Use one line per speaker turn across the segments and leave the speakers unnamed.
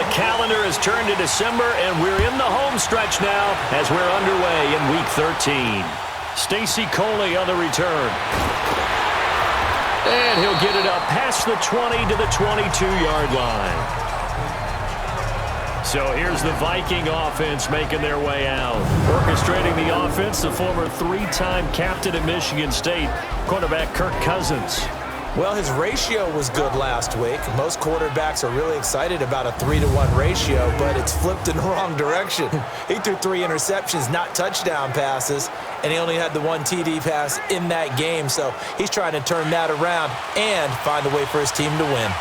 The calendar has turned to December, and we're in the home stretch now as we're underway in Week 13. Stacy Coley on the return. And he'll get it up past the 20 to the 22-yard line. So here's the Viking offense making their way out. Orchestrating the offense, the former three-time captain at Michigan State, quarterback Kirk Cousins.
Well, his ratio was good last week. Most quarterbacks are really excited about a 3-to-1 ratio, but it's flipped in the wrong direction. He threw 3 interceptions, not touchdown passes, and he only had the 1 TD pass in that game. So he's trying to turn that around and find a way for his team to win.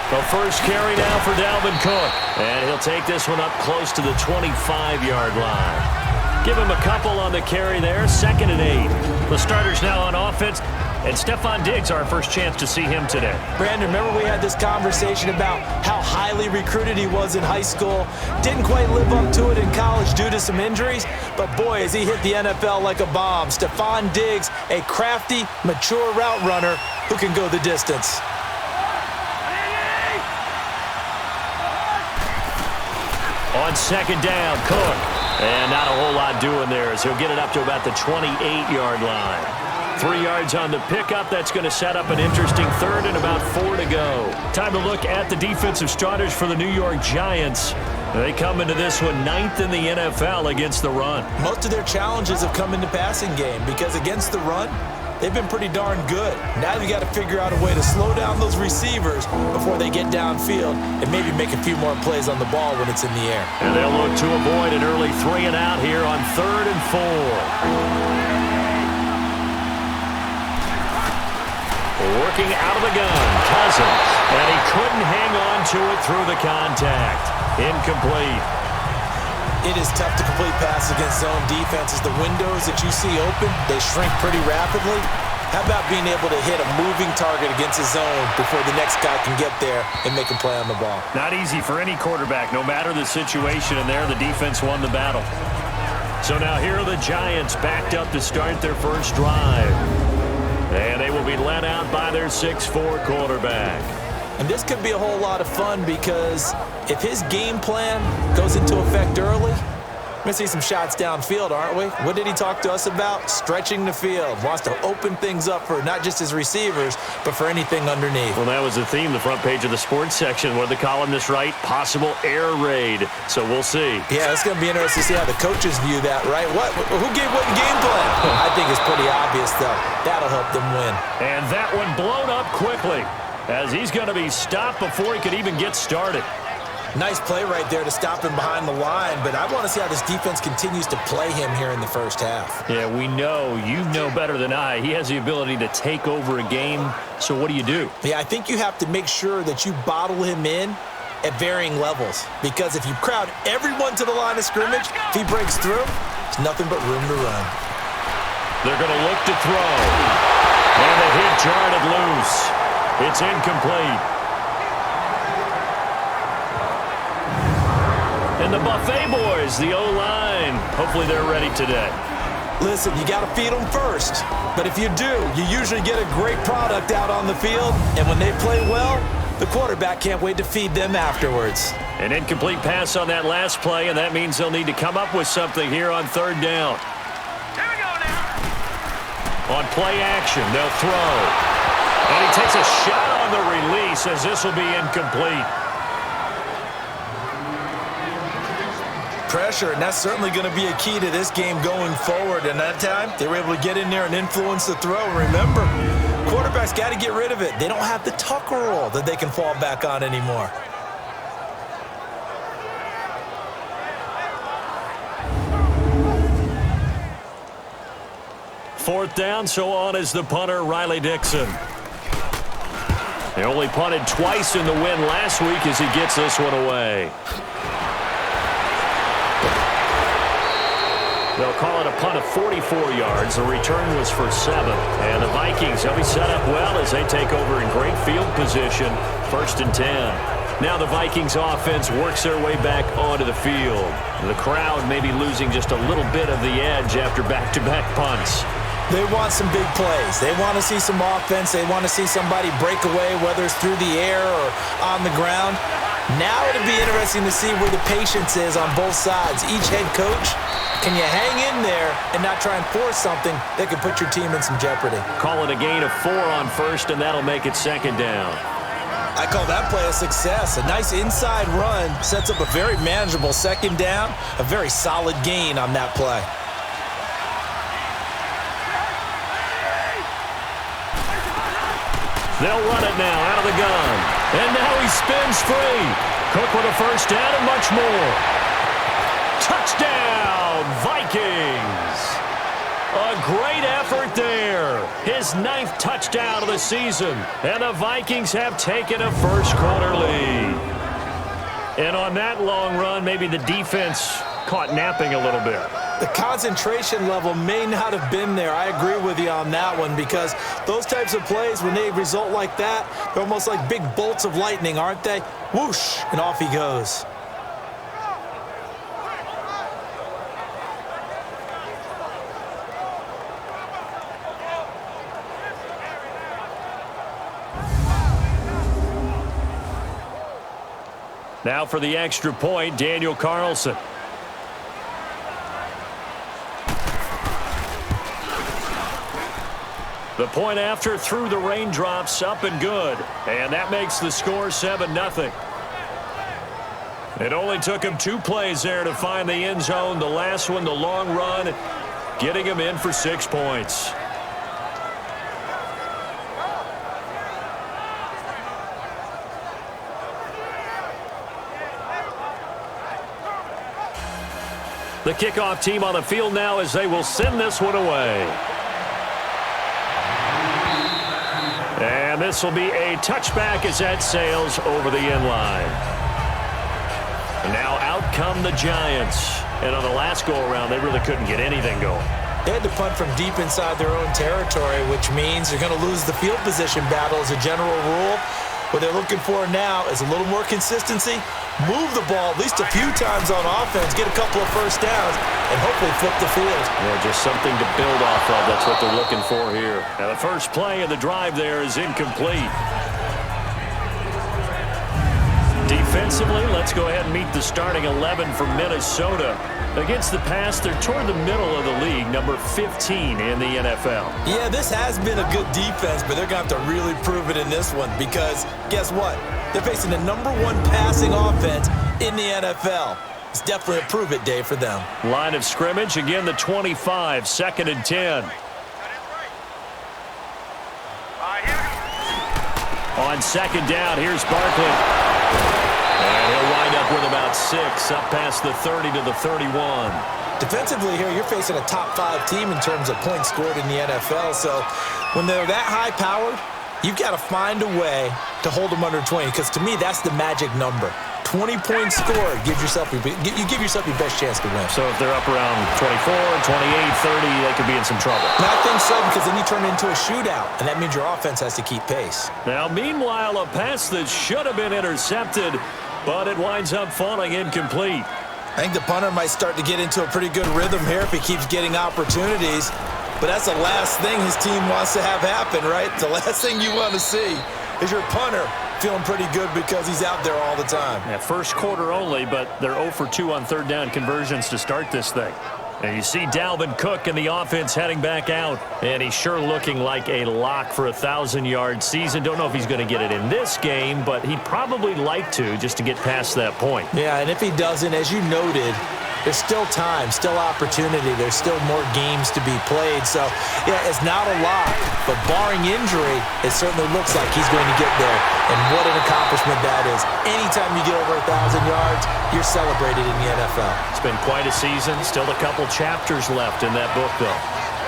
The first carry now for Dalvin Cook. And he'll take this one up close to the 25-yard line. Give him a couple on the carry there. 2nd and 8. The starters now on offense. And Stephon Diggs, our first chance to see him today.
Brandon, remember we had this conversation about how highly recruited he was in high school. Didn't quite live up to it in college due to some injuries. But boy, has he hit the NFL like a bomb. Stephon Diggs, a crafty, mature route runner who can go the distance.
On 2nd down, Cook. And not a whole lot doing there as he'll get it up to about the 28-yard line. 3 yards on the pickup. That's going to set up an interesting 3rd and about 4 to go. Time to look at the defensive starters for the New York Giants. They come into this one 9th in the NFL against the run.
Most of their challenges have come in the passing game because against the run, they've been pretty darn good. Now you got to figure out a way to slow down those receivers before they get downfield and maybe make a few more plays on the ball when it's in the air.
And they'll look to avoid an early 3 and out here on 3rd and 4. Working out of the gun, Cousins. And he couldn't hang on to it through the contact. Incomplete.
It is tough to complete passes against zone defenses. The windows that you see open, they shrink pretty rapidly. How about being able to hit a moving target against a zone before the next guy can get there and make a play on the ball?
Not easy for any quarterback. No matter the situation in there, the defense won the battle. So now here are the Giants backed up to start their first drive. And they will be led out by their 6'4" quarterback.
And this could be a whole lot of fun because if his game plan goes into effect early, we're going to see some shots downfield, aren't we? What did he talk to us about? Stretching the field. Wants to open things up for not just his receivers, but for anything underneath.
Well, that was the theme, the front page of the sports section. What did the columnist write? Possible air raid. So we'll see.
Yeah, it's going to be interesting to see how the coaches view that, right? Who gave what game plan? I think it's pretty obvious, though. That'll help them win.
And that one blown up quickly as he's going to be stopped before he could even get started.
Nice play right there to stop him behind the line, but I want to see how this defense continues to play him here in the first half.
Yeah, we know. You know better than I. He has the ability to take over a game, so what do?
Yeah, I think you have to make sure that you bottle him in at varying levels, because if you crowd everyone to the line of scrimmage, if he breaks through, there's nothing but room to run. They're
going to look to throw, and the hit jarred it loose. It's incomplete. And the Buffet boys, the O-line, hopefully they're ready today.
Listen, you got to feed them first. But if you do, you usually get a great product out on the field. And when they play well, the quarterback can't wait to feed them afterwards.
An incomplete pass on that last play, and that means they'll need to come up with something here on 3rd down.
Here we go now.
On play action, they'll throw. And he takes a shot on the release as this will be incomplete.
Pressure, and that's certainly going to be a key to this game going forward. And that time, they were able to get in there and influence the throw. Remember, quarterbacks got to get rid of it. They don't have the Tucker roll that they can fall back on anymore.
Fourth down, so on is the punter, Riley Dixon. They only punted twice in the win last week as he gets this one away. They'll call it a punt of 44 yards. The return was for 7. And the Vikings, they'll be set up well as they take over in great field position. 1st and 10. Now the Vikings offense works their way back onto the field. The crowd may be losing just a little bit of the edge after back-to-back punts.
They want some big plays. They want to see some offense. They want to see somebody break away, whether it's through the air or on the ground. Now it'll be interesting to see where the patience is on both sides. Each head coach, can you hang in there and not try and force something that could put your team in some jeopardy?
Call it a gain of 4 on first, and that'll make it second down.
I call that play a success. A nice inside run sets up a very manageable second down, a very solid gain on that play.
They'll run it now out of the gun. And now he spins free. Cook with a first down and much more. Touchdown, Vikings. A great effort there. His 9th touchdown of the season. And the Vikings have taken a first-quarter lead. And on that long run, maybe the defense caught napping a little bit.
The concentration level may not have been there. I agree with you on that one because those types of plays, when they result like that, they're almost like big bolts of lightning, aren't they? Whoosh, and off he goes.
Now for the extra point, Daniel Carlson. The point after through the raindrops, up and good. And that makes the score 7-0. It only took him 2 plays there to find the end zone. The last one, the long run, getting him in for 6 points. The kickoff team on the field now as they will send this one away. And this will be a touchback as that sails over the end line. And now out come the Giants. And on the last go-around, they really couldn't get anything going.
They had to punt from deep inside their own territory, which means they're going to lose the field position battle as a general rule. What they're looking for now is a little more consistency, move the ball at least a few times on offense, get a couple of first downs, and hopefully flip the field.
Yeah, just something to build off of. That's what they're looking for here. Now the first play of the drive there is incomplete. Defensively, let's go ahead and meet the starting 11 for Minnesota. Against the pass, they're toward the middle of the league, number 15 in the NFL.
Yeah, this has been a good defense, but they're going to have to really prove it in this one because guess what? They're facing the number 1 passing offense in the NFL. It's definitely a prove-it day for them.
Line of scrimmage, again the 25, 2nd and 10. On 2nd down, here's Barkley. And he'll wind up with about 6, up past the 30 to the 31.
Defensively here, you're facing a top 5 team in terms of points scored in the NFL. So when they're that high-powered, you've got to find a way to hold them under 20 because to me, that's the magic number. 20 points scored, you give yourself your best chance to win.
So if they're up around 24, 28, 30, they could be in some trouble.
And I think so because then you turn it into a shootout, and that means your offense has to keep pace.
Now, meanwhile, a pass that should have been intercepted, but it winds up falling incomplete.
I think the punter might start to get into a pretty good rhythm here if he keeps getting opportunities. But that's the last thing his team wants to have happen, right? The last thing you want to see is your punter feeling pretty good because he's out there all the time.
Yeah, first quarter only, but they're 0 for 2 on 3rd down conversions to start this thing. And you see Dalvin Cook and the offense heading back out. And he's sure looking like a lock for a 1,000-yard season. Don't know if he's going to get it in this game, but he'd probably like to just to get past that point.
Yeah, and if he doesn't, as you noted, there's still time, still opportunity. There's still more games to be played. So, yeah, it's not a lock, but barring injury, it certainly looks like he's going to get there. And what an accomplishment that is. Anytime you get over 1,000 yards, you're celebrated in the NFL.
It's been quite a season. Still a couple chapters left in that book, though.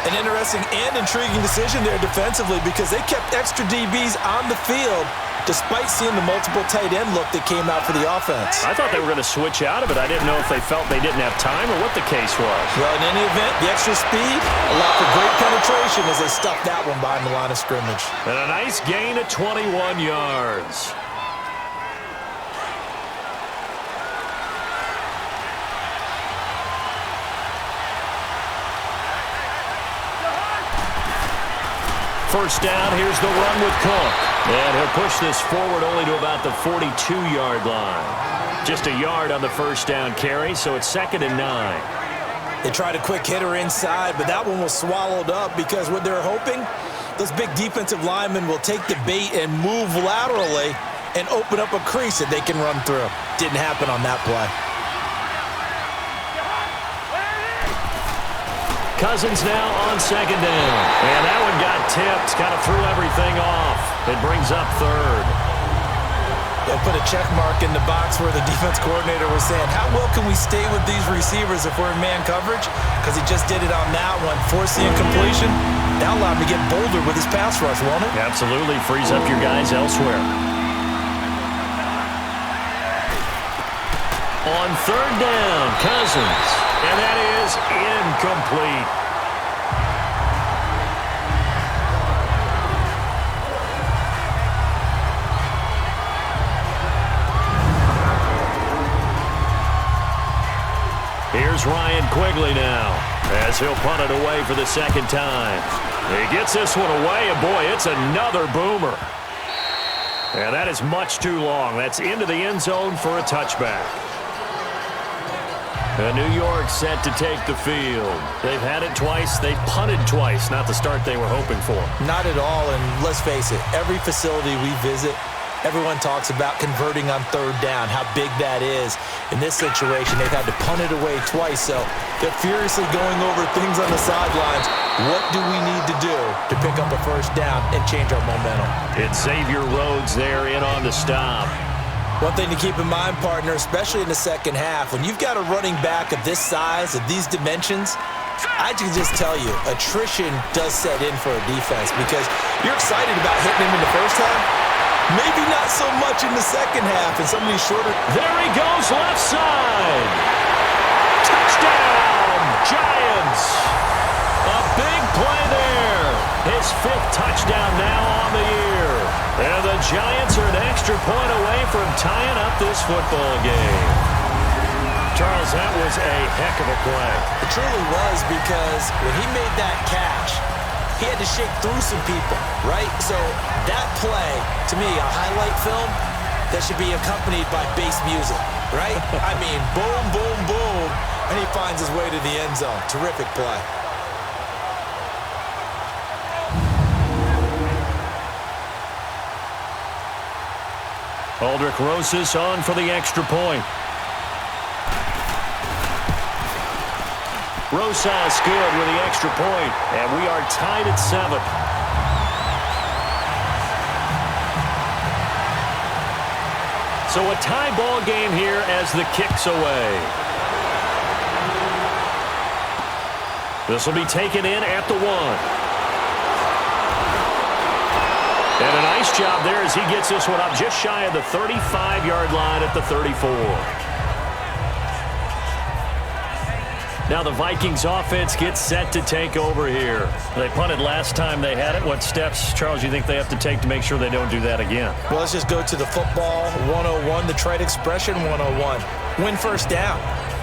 An interesting and intriguing decision there defensively because they kept extra DBs on the field despite seeing the multiple tight end look that came out for the offense.
I thought they were going to switch out of it. I didn't know if they felt they didn't have time or what the case was.
Well, in any event, the extra speed allowed for great penetration as they stuffed that one behind the line of scrimmage.
And a nice gain of 21 yards. first down. Here's the run with Cook. And he'll push this forward only to about the 42-yard line. Just a yard on the first down carry, so it's 2nd and 9.
They tried a quick hitter inside, but that one was swallowed up because what they're hoping, those big defensive linemen will take the bait and move laterally and open up a crease that they can run through. Didn't happen on that play.
Cousins now on 2nd down. And that one got tipped, kind of threw everything off. It brings up 3rd.
They'll put a check mark in the box where the defense coordinator was saying, how well can we stay with these receivers if we're in man coverage? Because he just did it on that one, forcing incompletion. That'll allow him to get bolder with his pass rush, won't it?
Absolutely. Frees up your guys elsewhere. On 3rd down, Cousins. And that is incomplete. Here's Ryan Quigley now, as he'll punt it away for the 2nd time. He gets this one away, and boy, it's another boomer. And that is much too long. That's into the end zone for a touchback. New York set to take the field. They've had it twice. They've punted twice. Not the start they were hoping for.
Not at all, and let's face it, every facility we visit, everyone talks about converting on 3rd down, how big that is. In this situation, they've had to punt it away twice, so they're furiously going over things on the sidelines. What do we need to do to pick up a 1st down and change our momentum?
It's Xavier Rhodes there in on the stop.
One thing to keep in mind, partner, especially in the second half, when you've got a running back of this size, of these dimensions, I can just tell you, attrition does set in for a defense because you're excited about hitting him in the first half. Maybe not so much in the second half and some of these shorter.
There he goes, left side. Touchdown, Giants. A big play there. His 5th touchdown now on the year. And the Giants are an extra point away from tying up this football game. Charles, that was a heck of a play.
It truly was because when he made that catch, he had to shake through some people, right? So that play, to me, a highlight film that should be accompanied by bass music, right? I mean, boom, boom, boom, and he finds his way to the end zone. Terrific play.
Aldrich Rosas on for the extra point. Rosas good with the extra point, and we are tied at 7. So a tie ball game here as the kick's away. This will be taken in at the 1. And a nice job there as he gets this one up just shy of the 35-yard line at the 34. Now the Vikings offense gets set to take over here. They punted last time they had it. What steps, Charles, you think they have to take to make sure they don't do that again?
Well, let's just go to the football 101, the trite expression 101. Win 1st down.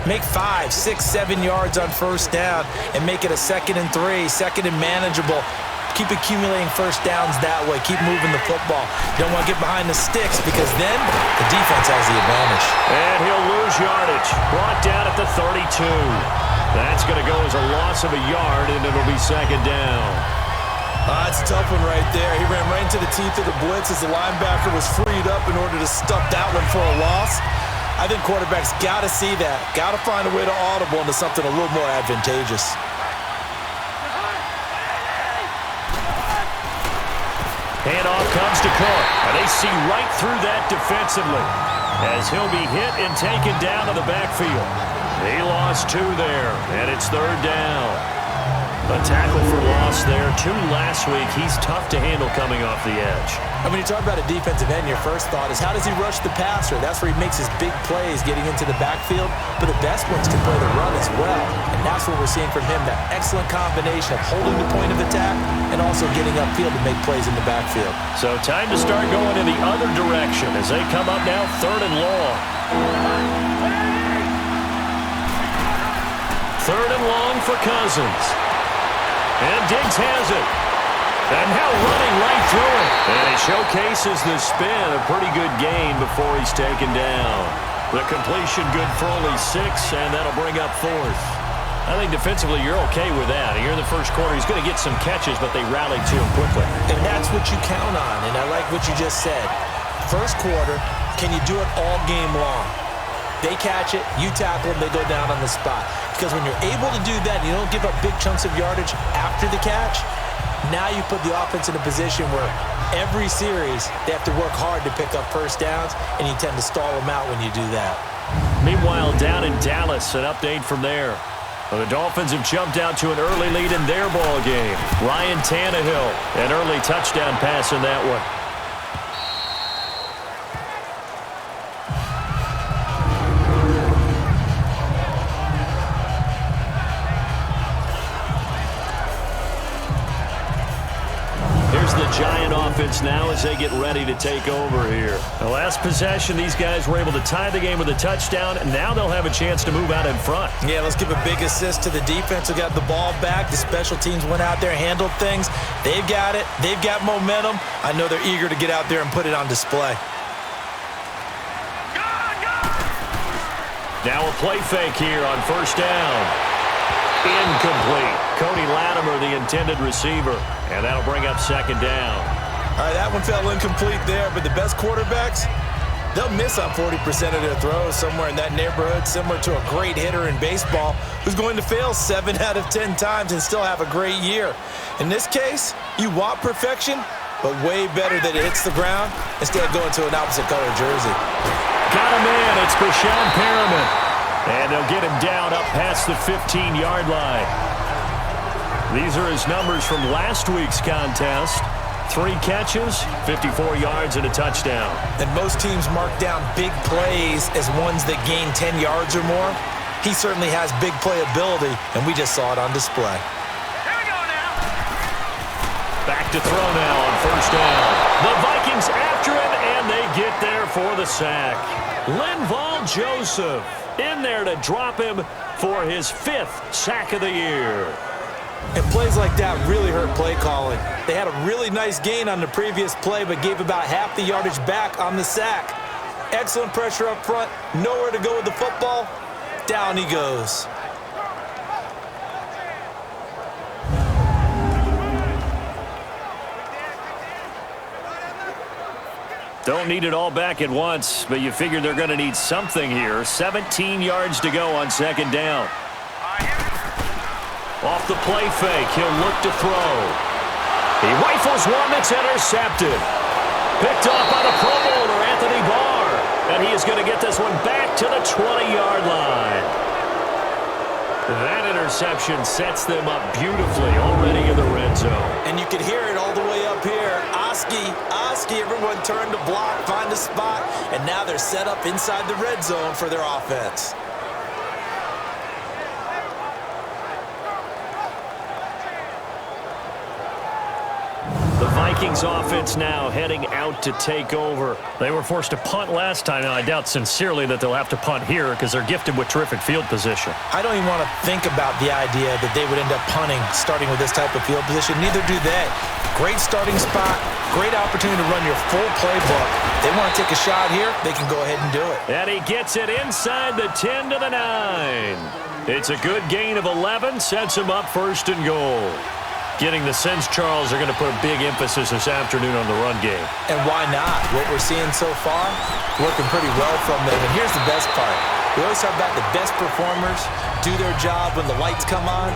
Make 5, 6, 7 yards on 1st down and make it a 2nd and 3, 2nd and manageable. Keep accumulating 1st downs that way. Keep moving the football. Don't want to get behind the sticks because then the defense has the advantage.
And he'll lose yardage. Brought down at the 32. That's going to go as a loss of a yard, and it'll be 2nd down.
It's a tough one right there. He ran right into the teeth of the blitz as the linebacker was freed up in order to stuff that one for a loss. I think quarterbacks got to see that. Got to find a way to audible into something a little more advantageous.
Handoff comes to Cook, and they see right through that defensively as he'll be hit and taken down to the backfield. He lost 2 there, and it's 3rd down. A tackle for loss there. 2 last week. He's tough to handle coming off the edge.
And when you talk about a defensive end, your first thought is how does he rush the passer? That's where he makes his big plays getting into the backfield. But the best ones can play the run as well. And that's what we're seeing from him, that excellent combination of holding the point of attack and also getting upfield to make plays in the backfield.
So time to start going in the other direction as they come up now 3rd and long. 3rd and long for Cousins. And Diggs has it. And now running right through it. And he showcases the spin. A pretty good gain before he's taken down. The completion good for only 6, and that'll bring up 4th. I think defensively you're okay with that. Here in the first quarter, he's going to get some catches, but they rallied to him quickly.
And that's what you count on, and I like what you just said. First quarter, can you do it all game long? They catch it, you tackle them, they go down on the spot. Because when you're able to do that, and you don't give up big chunks of yardage after the catch, now you put the offense in a position where every series they have to work hard to pick up first downs, and you tend to stall them out when you do that.
Meanwhile, down in Dallas, an update from there. Well, the Dolphins have jumped out to an early lead in their ball game. Ryan Tannehill, an early touchdown pass in that one. The Giant offense now as they get ready to take over here. The last possession, these guys were able to tie the game with a touchdown, and now they'll have a chance to move out in front.
Yeah, let's give a big assist to the defense who got the ball back. The special teams went out there, handled things. They've got it. They've got momentum. I know they're eager to get out there and put it on display.
Now a play fake here on first down. Incomplete. Cody Latimer, the intended receiver. And that'll bring up second down.
All right, that one fell incomplete there, but the best quarterbacks, they'll miss on 40% of their throws somewhere in that neighborhood, similar to a great hitter in baseball who's going to fail 7 out of 10 times and still have a great year. In this case, you want perfection, but way better that it hits the ground instead of going to an opposite color jersey.
Got him in. It's Brashad Perriman. And they'll get him down up past the 15-yard line. These are his numbers from last week's contest. 3 catches, 54 yards, and a touchdown.
And most teams mark down big plays as ones that gain 10 yards or more. He certainly has big playability, and we just saw it on display.
Here we go now.
Back to throw now on first down. The Vikings after him, and they get there for the sack. Linval Joseph in there to drop him for his 5th sack of the year.
And plays like that really hurt play calling. They had a really nice gain on the previous play, but gave about half the yardage back on the sack. Excellent pressure up front, nowhere to go with the football. Down he goes.
Don't need it all back at once, but you figure they're going to need something here. 17 yards to go on second down. Off the play fake, he'll look to throw. He rifles one that's intercepted. Picked off by the Pro Bowler, Anthony Barr. And he is going to get this one back to the 20-yard line. That interception sets them up beautifully already in the red zone.
And you can hear it all the way up here. Oski, everyone turned to block, find a spot, and now they're set up inside the red zone for their offense.
The Vikings offense now heading out to take over. They were forced to punt last time. Now, I doubt sincerely that they'll have to punt here because they're gifted with terrific field position.
I don't even want to think about the idea that they would end up punting starting with this type of field position. Neither do they. Great starting spot, great opportunity to run your full playbook. They want to take a shot here, they can go ahead and do it.
And he gets it inside the 10 to the 9. It's a good gain of 11, sets him up first and goal. Getting the sense, Charles, are going to put a big emphasis this afternoon on the run game.
And why not? What we're seeing so far, working pretty well from them. And here's the best part. We always talk about the best performers do their job when the lights come on.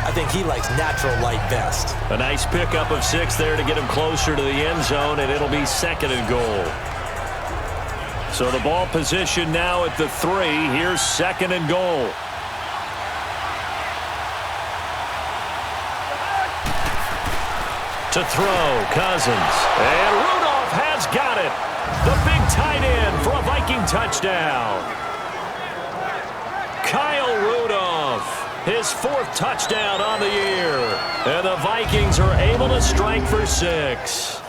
I think he likes natural light best.
A nice pickup of 6 there to get him closer to the end zone, and it'll be second and goal. So the ball position now at the 3. Here's second and goal. To throw, Cousins. And Rudolph has got it. The big tight end for a Viking touchdown. Kyle Rudolph, his 4th touchdown on the year. And the Vikings are able to strike for 6.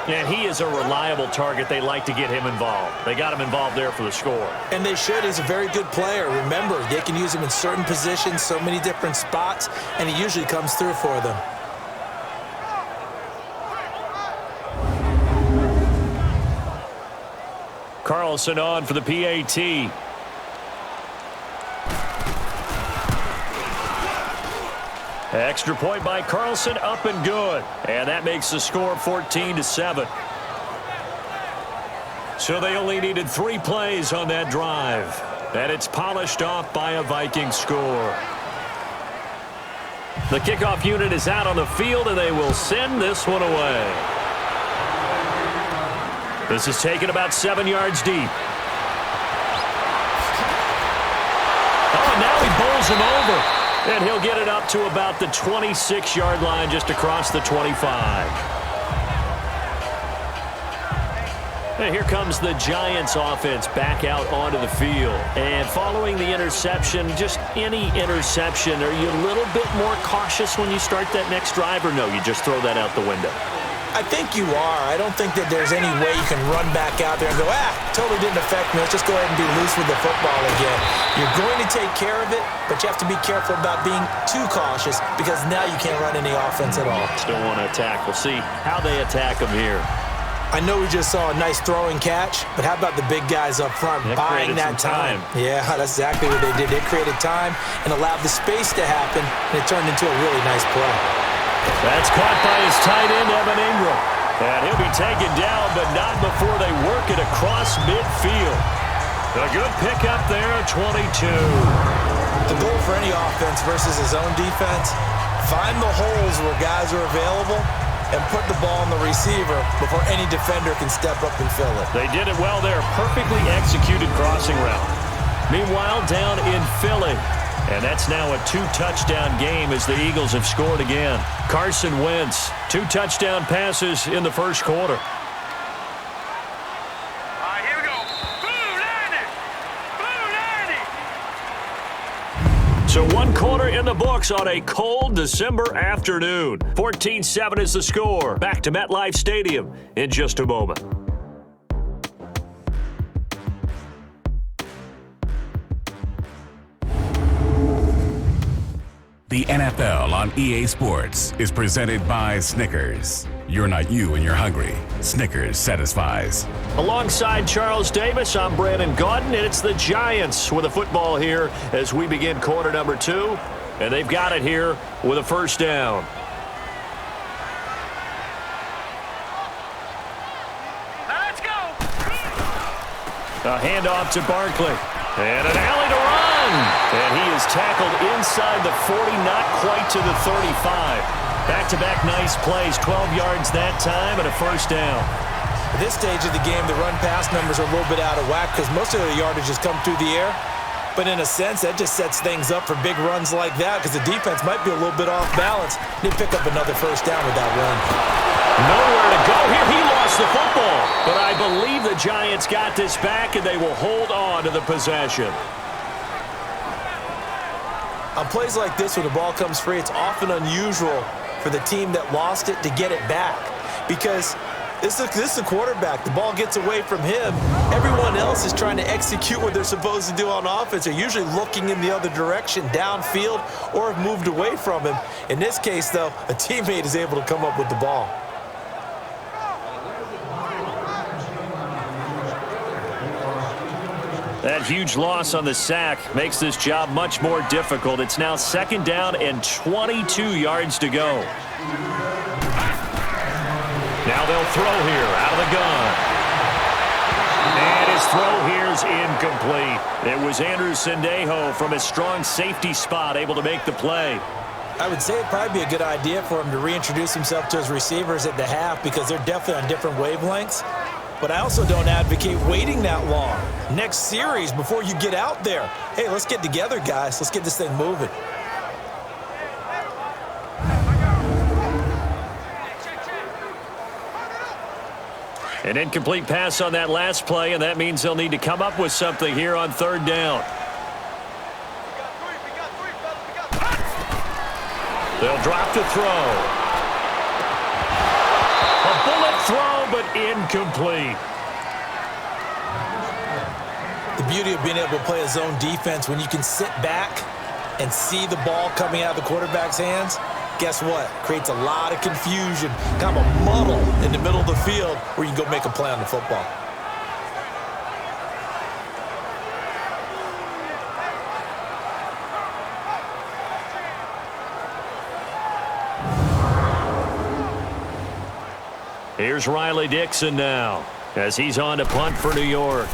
And he is a reliable target. They like to get him involved. They got him involved there for the score.
And they should. He's a very good player. Remember, they can use him in certain positions, so many different spots, and he usually comes through for them.
Carlson on for the PAT. Extra point by Carlson, up and good. And that makes the score 14-7. So they only needed 3 plays on that drive. And it's polished off by a Vikings score. The kickoff unit is out on the field, and they will send this one away. This is taken about 7 yards deep. Oh, and now he bowls him over. And he'll get it up to about the 26-yard line, just across the 25. And here comes the Giants offense back out onto the field. And following the interception, just any interception, are you a little bit more cautious when you start that next drive, or no, you just throw that out the window?
I think you are. I don't think that there's any way you can run back out there and go, totally didn't affect me. Let's just go ahead and be loose with the football again. You're going to take care of it, but you have to be careful about being too cautious because now you can't run any offense at all.
Still want to attack. We'll see how they attack them here.
I know we just saw a nice throwing catch, but how about the big guys up front buying that time? Yeah, that's exactly what they did. They created time and allowed the space to happen, and it turned into a really nice play.
That's caught by his tight end, Evan Ingram. And he'll be taken down, but not before they work it across midfield. A good pickup there, 22.
The goal for any offense versus his own defense, find the holes where guys are available and put the ball on the receiver before any defender can step up and fill it.
They did it well there. Perfectly executed crossing route. Meanwhile, down in Philly. And that's now a 2-touchdown game as the Eagles have scored again. Carson Wentz, 2 touchdown passes in the first quarter.
Here we go. Blue 90.
So 1 quarter in the books on a cold December afternoon. 14-7 is the score. Back to MetLife Stadium in just a moment.
The NFL on EA Sports is presented by Snickers. You're not you and you're hungry. Snickers satisfies.
Alongside Charles Davis, I'm Brandon Gaudin, and it's the Giants with a football here as we begin quarter number 2. And they've got it here with a first down.
Let's go.
A handoff to Barkley. And an alley to run. And he is tackled inside the 40, not quite to the 35. Back-to-back nice plays, 12 yards that time, and a first down.
At this stage of the game, the run-pass numbers are a little bit out of whack because most of the yardage has come through the air. But in a sense, that just sets things up for big runs like that because the defense might be a little bit off balance. They pick up another first down with that run.
Nowhere to go here. He lost the football. But I believe the Giants got this back, and they will hold on to the possession.
On plays like this where the ball comes free, it's often unusual for the team that lost it to get it back because this is the quarterback. The ball gets away from him. Everyone else is trying to execute what they're supposed to do on offense. They're usually looking in the other direction, downfield, or have moved away from him. In this case, though, a teammate is able to come up with the ball.
That huge loss on the sack makes this job much more difficult. It's now 2nd down and 22 yards to go. Now they'll throw here out of the gun. And his throw here is incomplete. It was Andrew Sendejo from a strong safety spot able to make the play.
I would say it'd probably be a good idea for him to reintroduce himself to his receivers at the half because they're definitely on different wavelengths. But I also don't advocate waiting that long. Next series before you get out there. Hey, let's get together, guys. Let's get this thing moving.
An incomplete pass on that last play, and that means they'll need to come up with something here on 3rd down. They'll drop the throw. A bullet throw, but incomplete.
The beauty of being able to play a zone defense when you can sit back and see the ball coming out of the quarterback's hands, guess what? Creates a lot of confusion, kind of a muddle in the middle of the field where you can go make a play on the football.
Here's Riley Dixon now as he's on to punt for New York.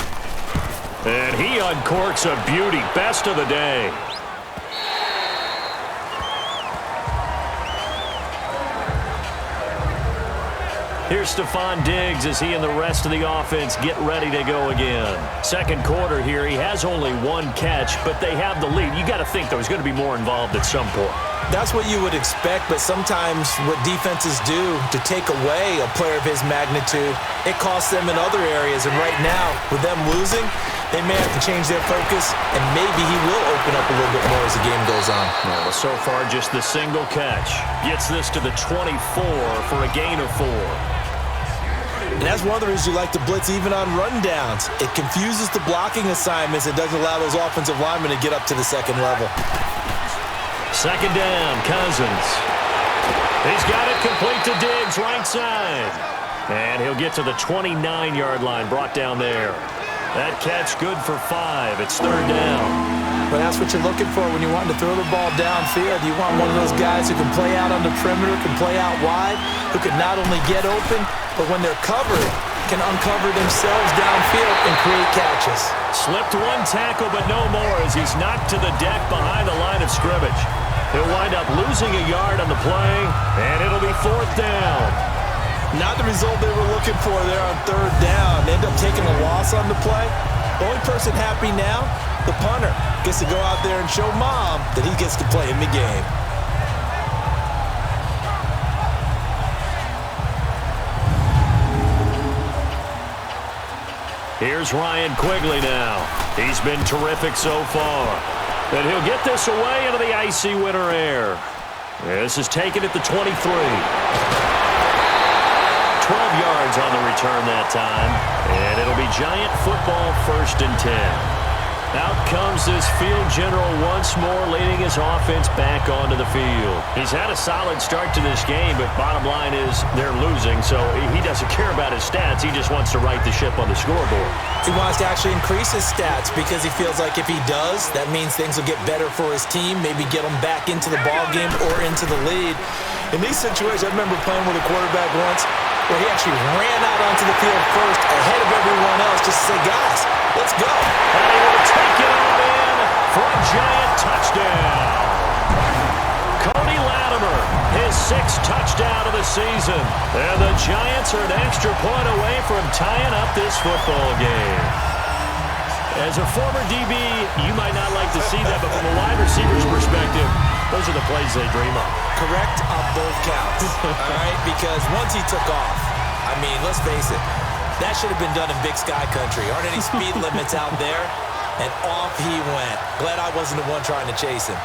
And he uncorks a beauty. Best of the day. Here's Stephon Diggs as he and the rest of the offense get ready to go again. Second quarter here, he has only one catch, but they have the lead. You got to think there's going to be more involved at some point.
That's what you would expect, but sometimes what defenses do to take away a player of his magnitude, it costs them in other areas. And right now, with them losing, they may have to change their focus, and maybe he will open up a little bit more as the game goes on.
Well, so far, just the single catch. Gets this to the 24 for a gain of 4.
And that's one of the reasons you like to blitz even on rundowns. It confuses the blocking assignments. It doesn't allow those offensive linemen to get up to the second level.
Second down, Cousins. He's got it complete to Diggs, right side. And he'll get to the 29-yard line, brought down there. That catch good for 5. It's third down.
But that's what you're looking for when you want to throw the ball downfield. You want one of those guys who can play out on the perimeter, can play out wide, who can not only get open, but when they're covered, can uncover themselves downfield and create catches.
Slipped one tackle, but no more as he's knocked to the deck behind the line of scrimmage. He'll wind up losing a yard on the play, and it'll be fourth down.
Not the result they were looking for there on third down. They end up taking a loss on the play. The only person happy now, the punter, gets to go out there and show mom that he gets to play in the game.
Here's Ryan Quigley now. He's been terrific so far. And he'll get this away into the icy winter air. This is taken at the 23. 12 yards on the return that time. And it'll be Giant football, 1st and 10. Out comes this field general once more, leading his offense back onto the field. He's had a solid start to this game, but bottom line is they're losing, so he doesn't care about his stats. He just wants to right the ship on the scoreboard.
He wants to actually increase his stats because he feels like if he does, that means things will get better for his team, maybe get them back into the ball game or into the lead. In these situations, I remember playing with a quarterback once where he actually ran out onto the field first ahead of everyone else just to say, guys, let's go.
And he will take it all in for a Giant touchdown. Cody Latimer, his 6th touchdown of the season. And the Giants are an extra point away from tying up this football game. As a former DB, you might not like to see that, but from a wide receiver's perspective, those are the plays they dream of.
Correct on both counts, all right? Because once he took off, I mean, let's face it, that should have been done in Big Sky Country. Aren't any speed limits out there? And off he went. Glad I wasn't the one trying to chase him.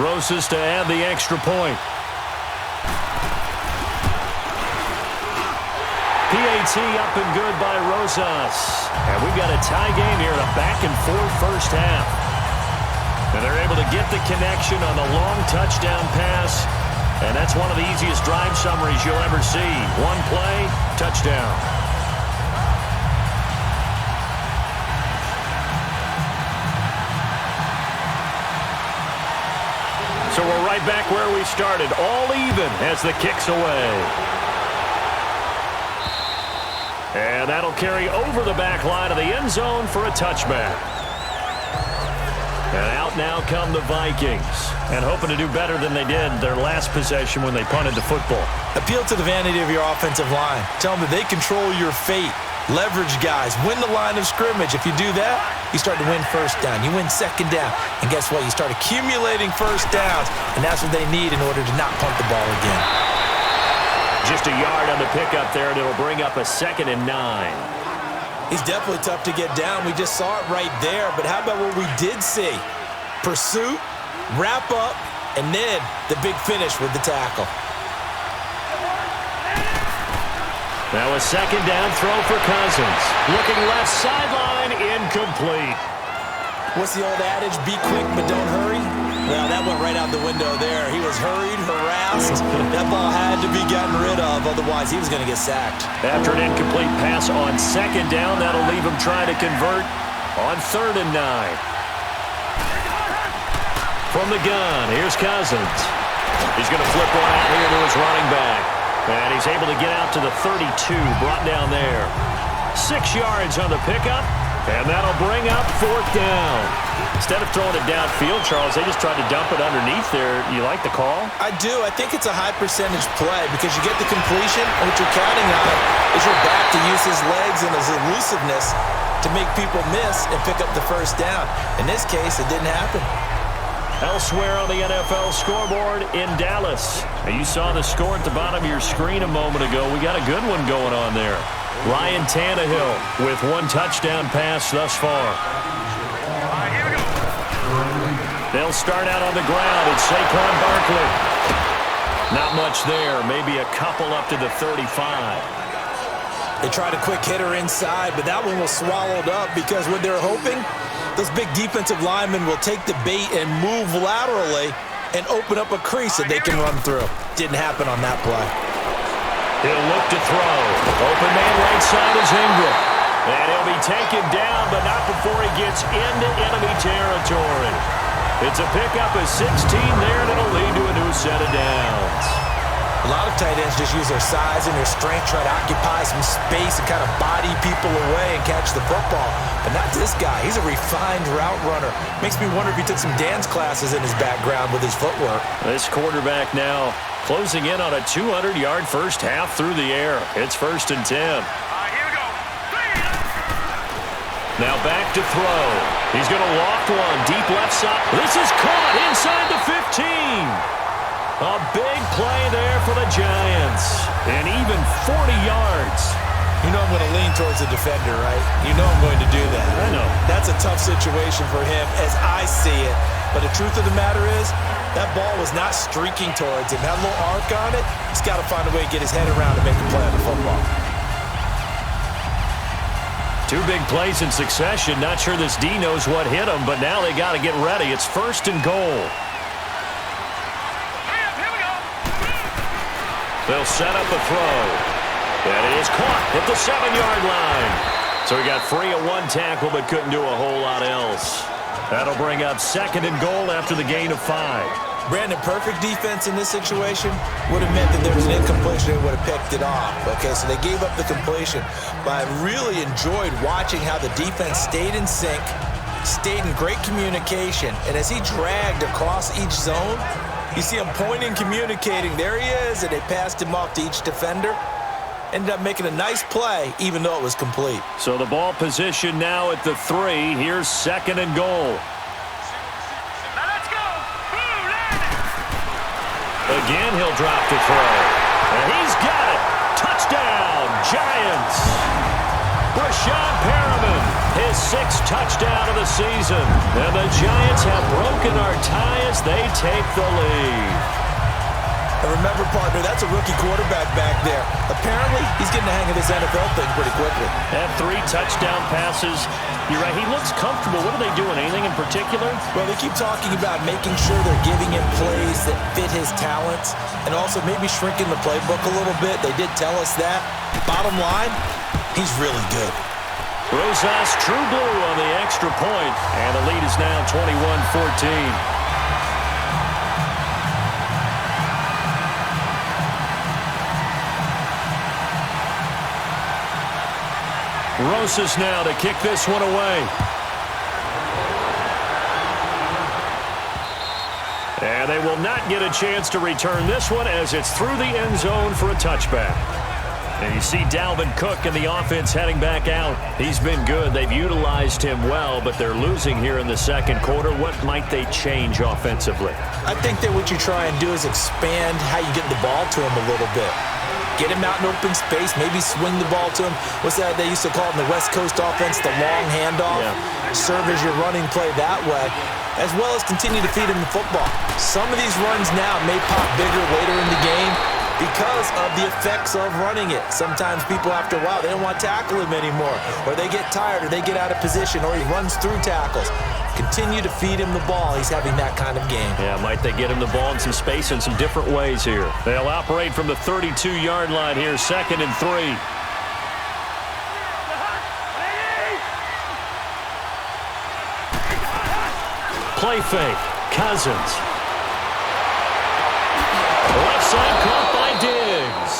Rosas to add the extra point. PAT up and good by Rosas. And we've got a tie game here in a back-and-forth first half. And they're able to get the connection on the long touchdown pass. And that's one of the easiest drive summaries you'll ever see. One play, touchdown. So we're right back where we started, all even as the kick's away. And that'll carry over the back line of the end zone for a touchback. And out now come the Vikings, and hoping to do better than they did their last possession when they punted the football.
Appeal to the vanity of your offensive line. Tell them that they control your fate. Leverage guys. Win the line of scrimmage. If you do that, you start to win first down. You win second down. And guess what? You start accumulating first downs, and that's what they need in order to not punt the ball again.
Just a yard on the pickup there, and it'll bring up a 2nd and 9.
He's definitely tough to get down. We just saw it right there. But how about what we did see? Pursuit, wrap up, and then the big finish with the tackle.
Now a 2nd down throw for Cousins. Looking left sideline, incomplete.
What's the old adage? Be quick, but don't hurry. Well, that went right out the window there. He was hurried, harassed. That ball had to be gotten rid of, otherwise he was going to get sacked.
After an incomplete pass on 2nd down, that'll leave him trying to convert on 3rd and 9. From the gun, here's Cousins. He's going to flip one out here to his running back. And he's able to get out to the 32, brought down there. 6 yards on the pickup, and that'll bring up 4th down. Instead of throwing it downfield, Charles, they just tried to dump it underneath there. You like the call?
I do. I think it's a high percentage play because you get the completion, and what you're counting on is your back to use his legs and his elusiveness to make people miss and pick up the 1st down. In this case, it didn't happen.
Elsewhere on the NFL scoreboard in Dallas. Now, you saw the score at the bottom of your screen a moment ago. We got a good one going on there. Ryan Tannehill with 1 touchdown pass thus far.
All right, here we go.
They'll start out on the ground. It's Saquon Barkley. Not much there. Maybe a couple up to the 35.
They tried a quick hitter inside, but that one was swallowed up because what they're hoping, those big defensive linemen will take the bait and move laterally and open up a crease that they can run through. Didn't happen on that play.
He'll look to throw. Open man right side is Ingram. And he'll be taken down, but not before he gets into enemy territory. It's a pickup of 16 there, and it'll lead to a new set of downs.
A lot of tight ends just use their size and their strength, try to occupy some space and kind of body people away and catch the football. But not this guy. He's a refined route runner. Makes me wonder if he took some dance classes in his background with his footwork.
This quarterback now closing in on a 200-yard first half through the air. It's 1st and 10.
All right, here we go.
Now back to throw. He's going to loft one deep left side. This is caught inside the 15. A big play there for the Giants. And even 40 yards.
You know I'm going to lean towards the defender, right? You know I'm going to do that.
I know.
That's a tough situation for him as I see it. But the truth of the matter is, that ball was not streaking towards him. That little arc on it, he's got to find a way to get his head around to make a play on the football.
2 big plays in succession. Not sure this D knows what hit him, but now they got to get ready. It's 1st and goal.
Here we go.
They'll set up a throw. And it is caught at the 7-yard line. So he got free of 1 tackle, but couldn't do a whole lot else. That'll bring up 2nd and goal after the gain of 5.
Brandon, perfect defense in this situation would have meant that there was an incompletion. They would have picked it off. Okay, so they gave up the completion. But I really enjoyed watching how the defense stayed in sync, stayed in great communication, and as he dragged across each zone, you see him pointing, communicating. There he is, and they passed him off to each defender. Ended up making a nice play, even though it was complete.
So the ball position now at the 3. Here's 2nd and goal.
Now let's go.
Again, he'll drop to throw. And he's got it. Touchdown, Giants. Brashad Perriman, his 6th touchdown of the season. And the Giants have broken our tie as they take the lead.
And remember, partner, that's a rookie quarterback back there. Apparently, he's getting the hang of this NFL thing pretty quickly.
Had 3 touchdown passes. You're right, he looks comfortable. What are they doing? Anything in particular?
Well, they keep talking about making sure they're giving him plays that fit his talents and also maybe shrinking the playbook a little bit. They did tell us that. Bottom line, he's really good.
Rosas True Blue on the extra point, and the lead is now 21-14. Rosas now to kick this one away. And they will not get a chance to return this one as it's through the end zone for a touchback. And you see Dalvin Cook in the offense heading back out. He's been good. They've utilized him well, but they're losing here in the 2nd quarter. What might they change offensively?
I think that what you try and do is expand how you get the ball to him a little bit. Get him out in open space, maybe swing the ball to him. What's that they used to call it in the West Coast offense, the long handoff? Yeah. Serve as your running play that way, as well as continue to feed him the football. Some of these runs now may pop bigger later in the game because of the effects of running it. Sometimes people, after a while, they don't want to tackle him anymore, or they get tired, or they get out of position, or he runs through tackles. Continue to feed him the ball. He's having that kind of game.
Yeah, might they get him the ball in some space in some different ways here. They'll operate from the 32-yard line here, 2nd and 3. Play fake. Cousins. Left side caught by Diggs.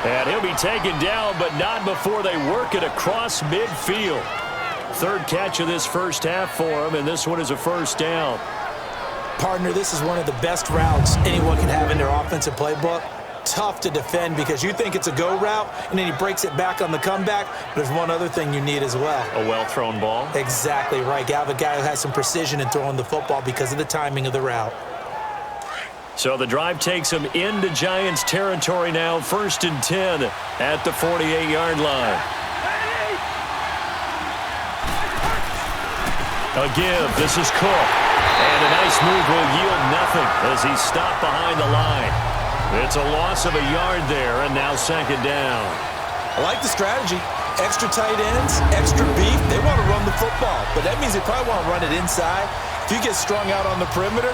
And he'll be taken down, but not before they work it across midfield. Third catch of this first half for him, and this one is a first down.
Partner, this is one of the best routes anyone can have in their offensive playbook. Tough to defend because you think it's a go route, and then he breaks it back on the comeback. There's one other thing you need as well.
A well-thrown ball.
Exactly right. You have a guy who has some precision in throwing the football because of the timing of the route.
So the drive takes him into Giants territory now. 1st and 10 at the 48-yard line. A give. This is Cook. And a nice move will yield nothing as he's stopped behind the line. It's a loss of a yard there, and now 2nd down.
I like the strategy. Extra tight ends, extra beef. They want to run the football, but that means they probably want to run it inside. If you get strung out on the perimeter,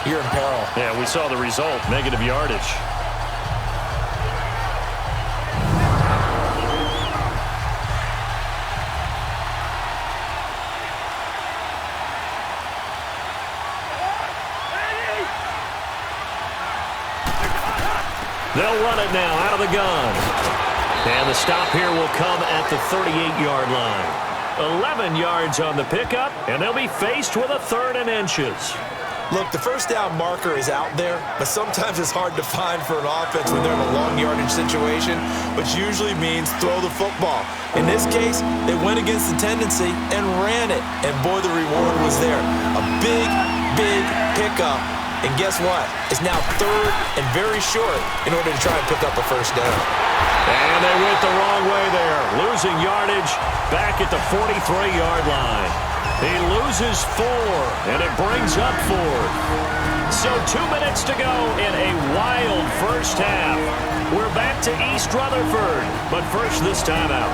you're in peril.
Yeah, we saw the result, negative yardage. They'll run it now out of the gun. And the stop here will come at the 38-yard line. 11 yards on the pickup, and they'll be faced with a 3rd and inches.
Look, the first down marker is out there, but sometimes it's hard to find for an offense when they're in a long yardage situation, which usually means throw the football. In this case, they went against the tendency and ran it, and boy, the reward was there. A big, big pickup. And guess what? It's now 3rd and very short in order to try and pick up a first down.
And they went the wrong way there. Losing yardage back at the 43-yard line. He loses 4, and it brings up 4th. So 2 minutes to go in a wild first half. We're back to East Rutherford, but first this timeout.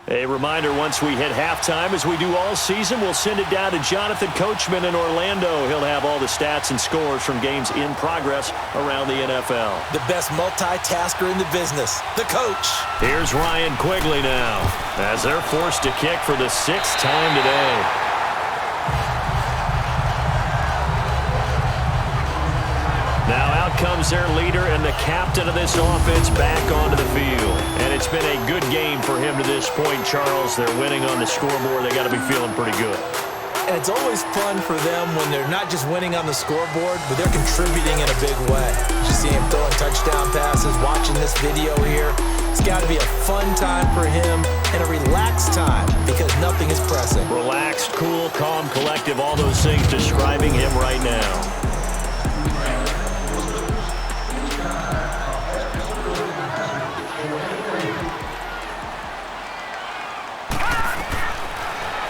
A reminder, once we hit halftime, as we do all season, we'll send it down to Jonathan Coachman in Orlando. He'll have all the stats and scores from games in progress around the NFL.
The best multitasker in the business, the coach.
Here's Ryan Quigley now, as they're forced to kick for the 6th time today. Now out comes their leader and the captain of this offense back onto the field. And it's been a good game for him to this point, Charles. They're winning on the scoreboard. They got to be feeling pretty good.
And it's always fun for them when they're not just winning on the scoreboard, but they're contributing in a big way. You see him throwing touchdown passes, watching this video here. It's got to be a fun time for him and a relaxed time because nothing is pressing.
Relaxed, cool, calm, collective, all those things describing him right now.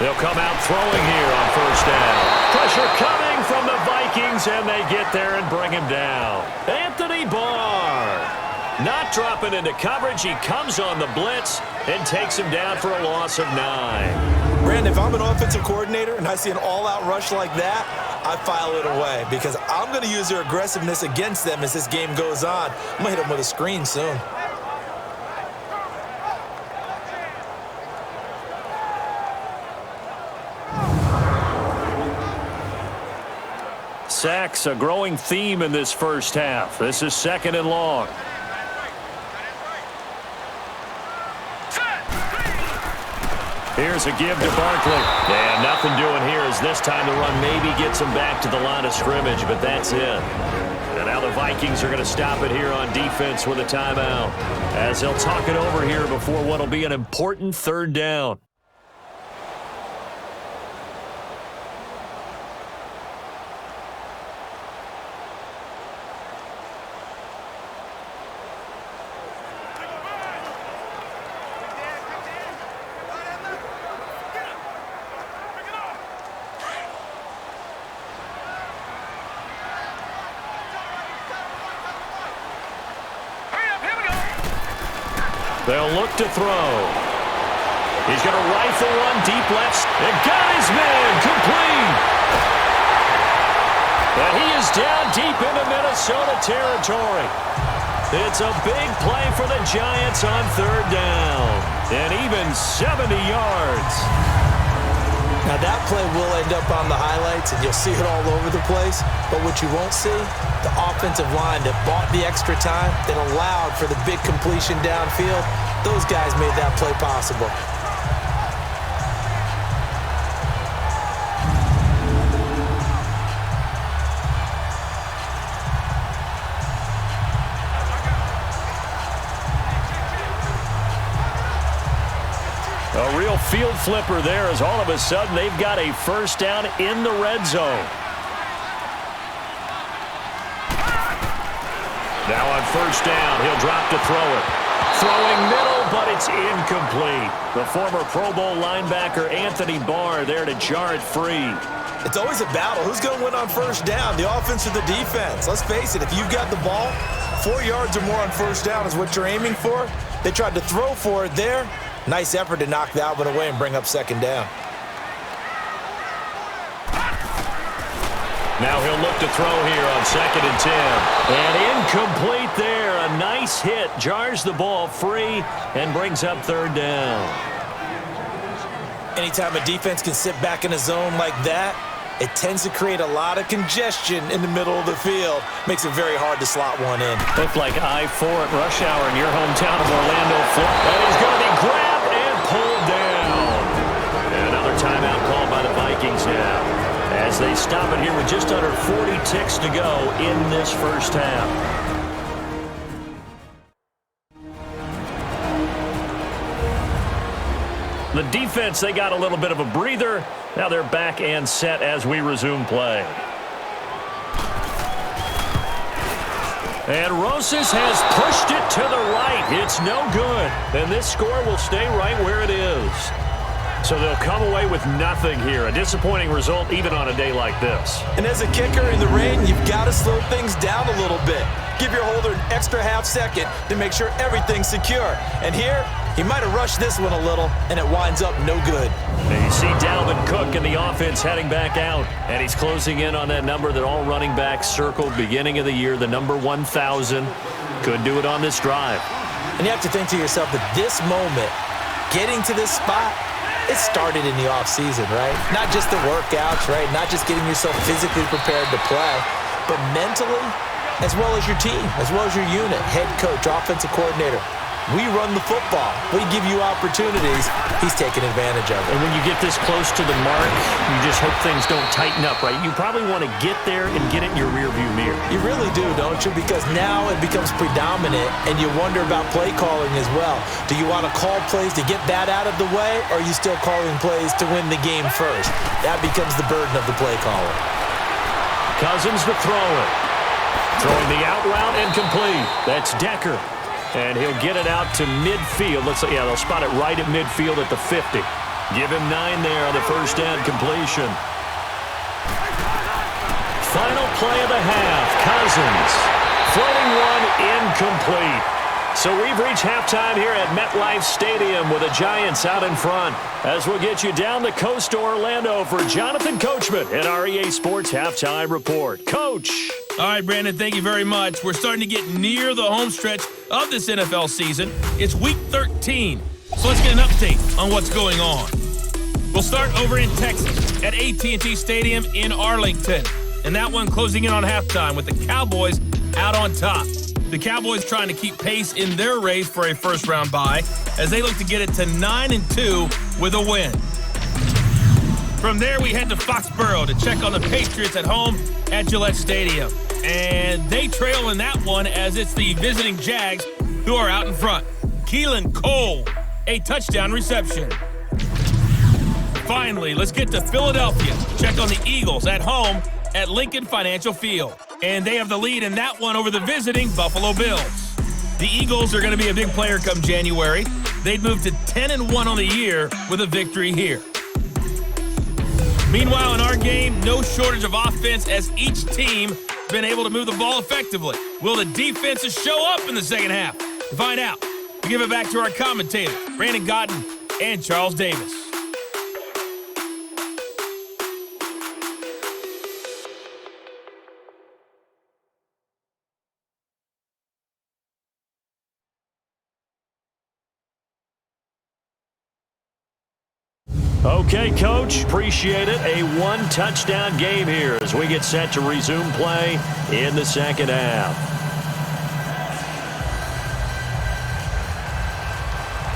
They'll come out throwing here on 1st down. Pressure coming from the Vikings, and they get there and bring him down. Anthony Barr not dropping into coverage. He comes on the blitz and takes him down for a loss of 9.
Brandon, if I'm an offensive coordinator and I see an all-out rush like that, I file it away because I'm going to use their aggressiveness against them as this game goes on. I'm going to hit them with a screen soon.
Sacks, a growing theme in this first half. This is 2nd and long. Here's a give to Barkley. And nothing doing here as this time the run maybe gets him back to the line of scrimmage, but that's it. And now the Vikings are going to stop it here on defense with a timeout as they'll talk it over here before what will be an important 3rd down. They'll look to throw. He's going to rifle one deep left. And got his man complete. And he is down deep into Minnesota territory. It's a big play for the Giants on 3rd down. and even 70 yards.
Now that play will end up on the highlights, and you'll see it all over the place. But what you won't see, the offensive line that bought the extra time, that allowed for the big completion downfield, those guys made that play possible.
A real field flipper there, as all of a sudden they've got a first down in the red zone. Now on first down, he'll drop to throw it. Throwing middle, but it's incomplete. The former Pro Bowl linebacker Anthony Barr there to jar it free.
It's always a battle. Who's going to win on first down, the offense or the defense? Let's face it, if you've got the ball, 4 yards or more on first down is what you're aiming for. They tried to throw for it there. Nice effort to knock that one away and bring up second down.
Now he'll look to throw here on 2nd and 10. And incomplete there. A nice hit. Jars the ball free and brings up 3rd down.
Anytime a defense can sit back in a zone like that, it tends to create a lot of congestion in the middle of the field. Makes it very hard to slot one in.
Looked like I-4 at rush hour in your hometown of Orlando, Florida. And he's going to be grabbed and pulled down. And another timeout called by the Vikings now, as they stop it here with just under 40 ticks to go in this first half. The defense, they got a little bit of a breather. Now they're back and set as we resume play. And Rosas has pushed it to the right. It's no good. And this score will stay right where it is. So they'll come away with nothing here. A disappointing result even on a day like this.
And as a kicker in the rain, you've got to slow things down a little bit. Give your holder an extra half second to make sure everything's secure. And here, he might have rushed this one a little, and it winds up no good.
And you see Dalvin Cook in the offense heading back out. And he's closing in on that number that all running backs circled beginning of the year, the number 1,000. Could do it on this drive.
And you have to think to yourself that this moment, getting to this spot, it started in the offseason, right? Not just the workouts, right? Not just getting yourself physically prepared to play, but mentally, as well as your team, as well as your unit, head coach, offensive coordinator. We run the football. We give you opportunities. He's taking advantage of it.
And when you get this close to the mark, you just hope things don't tighten up, right? You probably want to get there and get it in your rearview mirror.
You really do, don't you? Because now it becomes predominant, and you wonder about play calling as well. Do you want to call plays to get that out of the way, or are you still calling plays to win the game first? That becomes the burden of the play caller.
Cousins to throw it. Throwing the out route and complete. That's Decker. And he'll get it out to midfield. Yeah, they'll spot it right at midfield at the 50. Give him 9 there on the first down completion. Final play of the half. Cousins. Floating one, incomplete. So we've reached halftime here at MetLife Stadium with the Giants out in front, as we'll get you down the coast to Orlando for Jonathan Coachman at our EA Sports Halftime Report. Coach.
All right, Brandon, thank you very much. We're starting to get near the home stretch of this NFL season. It's Week 13, so let's get an update on what's going on. We'll start over in Texas at AT&T Stadium in Arlington, and that one closing in on halftime with the Cowboys out on top. The Cowboys trying to keep pace in their race for a first-round bye as they look to get it to 9-2 with a win. From there, we head to Foxborough to check on the Patriots at home at Gillette Stadium. And they trail in that one as it's the visiting Jags who are out in front. Keelan Cole, a touchdown reception. Finally, let's get to Philadelphia. Check on the Eagles at home at Lincoln Financial Field. And they have the lead in that one over the visiting Buffalo Bills. The Eagles are going to be a big player come January. They'd move to 10-1 on the year with a victory here. Meanwhile, in our game, no shortage of offense as each team has been able to move the ball effectively. Will the defenses show up in the second half? To find out, we give it back to our commentators, Brandon Gotten and Charles Davis.
Okay, Coach, appreciate it. A one-touchdown game here as we get set to resume play in the second half.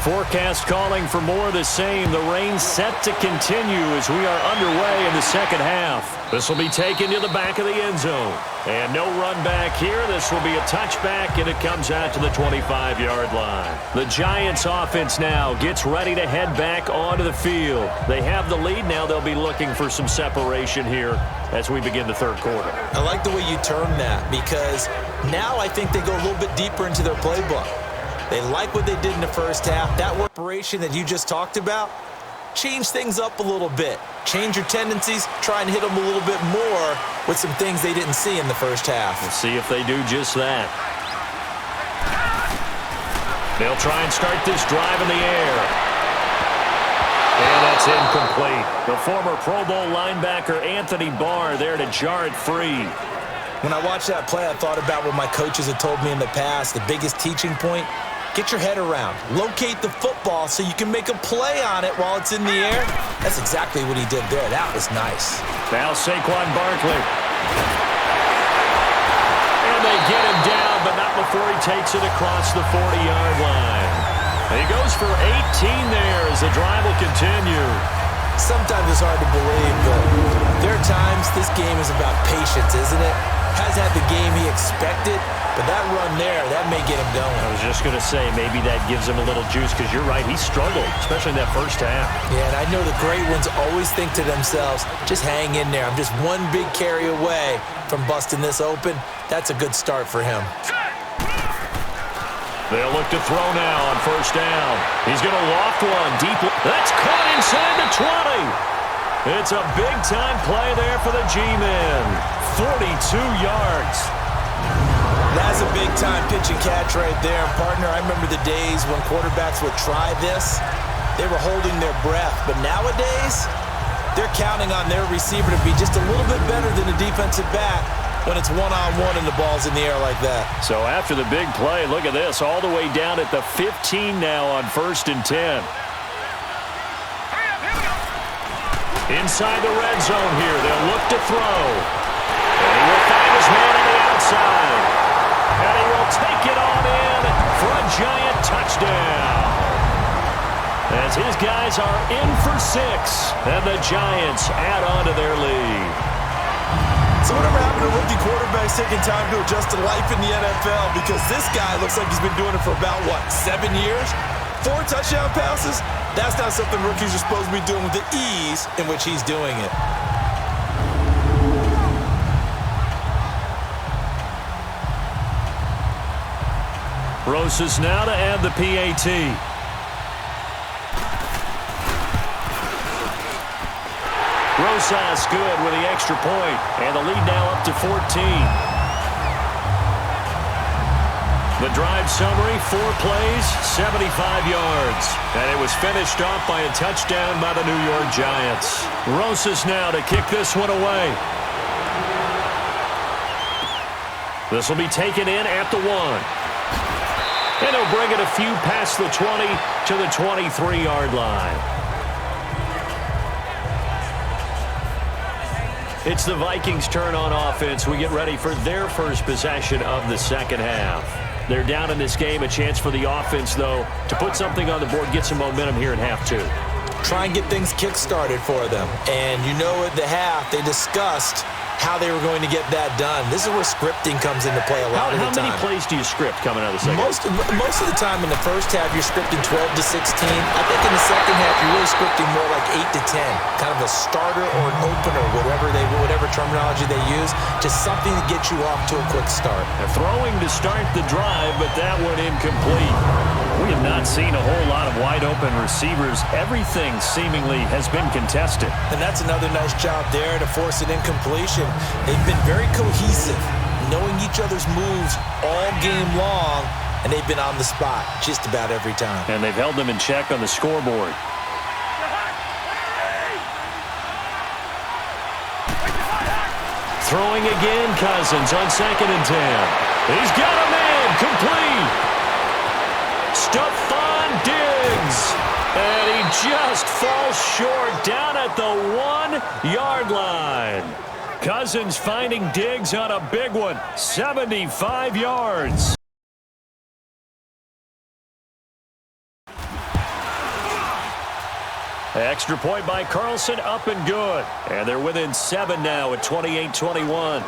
Forecast calling for more of the same. The rain set to continue as we are underway in the second half. This will be taken to the back of the end zone. And no run back here. This will be a touchback, and it comes out to the 25-yard line. The Giants offense now gets ready to head back onto the field. They have the lead. Now they'll be looking for some separation here as we begin the third quarter.
I like the way you term that because now I think they go a little bit deeper into their playbook. They like what they did in the first half. That operation that you just talked about, change things up a little bit. Change your tendencies, try and hit them a little bit more with some things they didn't see in the first half.
We'll see if they do just that. They'll try and start this drive in the air. And that's incomplete. The former Pro Bowl linebacker Anthony Barr there to jar it free.
When I watched that play, I thought about what my coaches had told me in the past. The biggest teaching point, get your head around. Locate the football so you can make a play on it while it's in the air. That's exactly what he did there. That was nice.
Now Saquon Barkley. And they get him down, but not before he takes it across the 40-yard line. And he goes for 18 there as the drive will continue.
Sometimes it's hard to believe, but there are times this game is about patience, isn't it? Hasn't had the game he expected, but that run there, that may get him going.
I was just going to say, maybe that gives him a little juice because you're right, he struggled, especially in that first half.
Yeah, and I know the great ones always think to themselves, just hang in there. I'm just one big carry away from busting this open. That's a good start for him.
They'll look to throw now on first down. He's going to loft one deep. That's caught inside the 20. It's a big-time play there for the G-men. 42 yards.
That's a big-time pitch and catch right there. And partner, I remember the days when quarterbacks would try this. They were holding their breath. But nowadays, they're counting on their receiver to be just a little bit better than a defensive back when it's one-on-one and the ball's in the air like that.
So after the big play, look at this, all the way down at the 15 now on 1st and 10. Inside the red zone here, they'll look to throw. And he will find his man on the outside. And he will take it on in for a Giant touchdown. As his guys are in for 6, and the Giants add on to their lead.
So whatever happened to rookie quarterbacks taking time to adjust to life in the NFL? Because this guy looks like he's been doing it for about, 7 years? 4 touchdown passes? That's not something rookies are supposed to be doing with the ease in which he's doing it.
Rosas now to add the PAT. Rosas good with the extra point, and the lead now up to 14. The drive summary, 4 plays, 75 yards. And it was finished off by a touchdown by the New York Giants. Rosas now to kick this one away. This will be taken in at the 1. And he'll bring it a few past the 20 to the 23-yard line. It's the Vikings' turn on offense. We get ready for their first possession of the second half. They're down in this game. A chance for the offense, though, to put something on the board, get some momentum here in half 2.
Try and get things kick-started for them. And you know at the half, they discussed how they were going to get that done. This is where scripting comes into play a lot of the time.
How many plays do you script coming out of the second half?
Most of the time in the first half, you're scripting 12 to 16. I think in the second half, you're really scripting more like 8 to 10. Kind of a starter or an opener, whatever terminology they use. Just something to get you off to a quick start.
They're throwing to start the drive, but that one incomplete. We have not seen a whole lot of wide-open receivers. Everything seemingly has been contested.
And that's another nice job there to force an incompletion. They've been very cohesive, knowing each other's moves all game long, and they've been on the spot just about every time.
And they've held them in check on the scoreboard. Throwing again, Cousins on 2nd and 10. He's got a man complete. Stephon Diggs And he just falls short down at the 1-yard line. Cousins finding Diggs on a big one, 75 yards. Extra point by Carlson, up and good. And they're within 7 now at 28-21.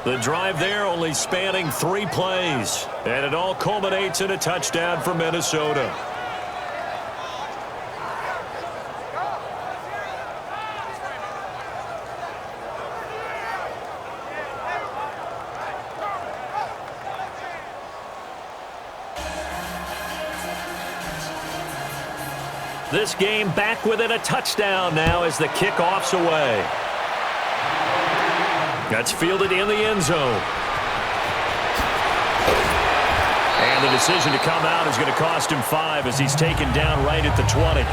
The drive there only spanning 3 plays. And it all culminates in a touchdown for Minnesota. This game back within a touchdown now as the kickoff's away. That's fielded in the end zone. And the decision to come out is going to cost him 5 as he's taken down right at the 20.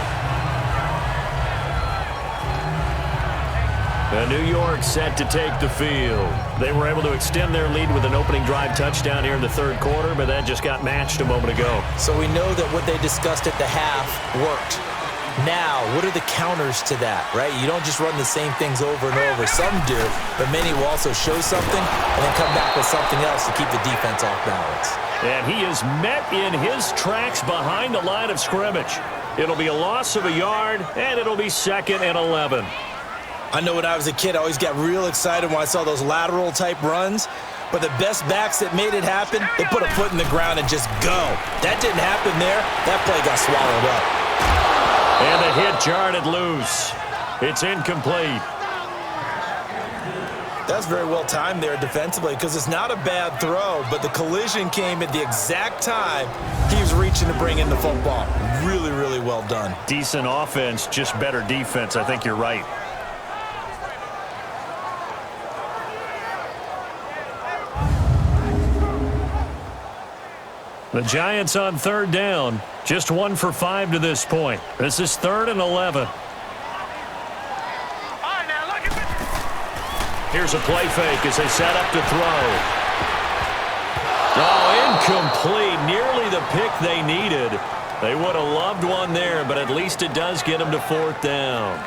New York set to take the field. They were able to extend their lead with an opening drive touchdown here in the third quarter, but that just got matched a moment ago.
So we know that what they discussed at the half worked. Now, what are the counters to that, right? You don't just run the same things over and over. Some do, but many will also show something and then come back with something else to keep the defense off balance.
And he is met in his tracks behind the line of scrimmage. It'll be a loss of a yard, and it'll be 2nd and 11.
I know when I was a kid, I always got real excited when I saw those lateral-type runs. But the best backs that made it happen, they put a foot in the ground and just go. That didn't happen there. That play got swallowed up.
And the hit jarred it loose. It's incomplete.
That's very well timed there defensively because it's not a bad throw, but the collision came at the exact time he was reaching to bring in the football. Really, really well done.
Decent offense, just better defense. I think you're right. The Giants on 3rd down. Just 1 for 5 to this point. This is 3rd and 11. Here's a play fake as they set up to throw. Oh, incomplete. Nearly the pick they needed. They would have loved one there, but at least it does get them to 4th down.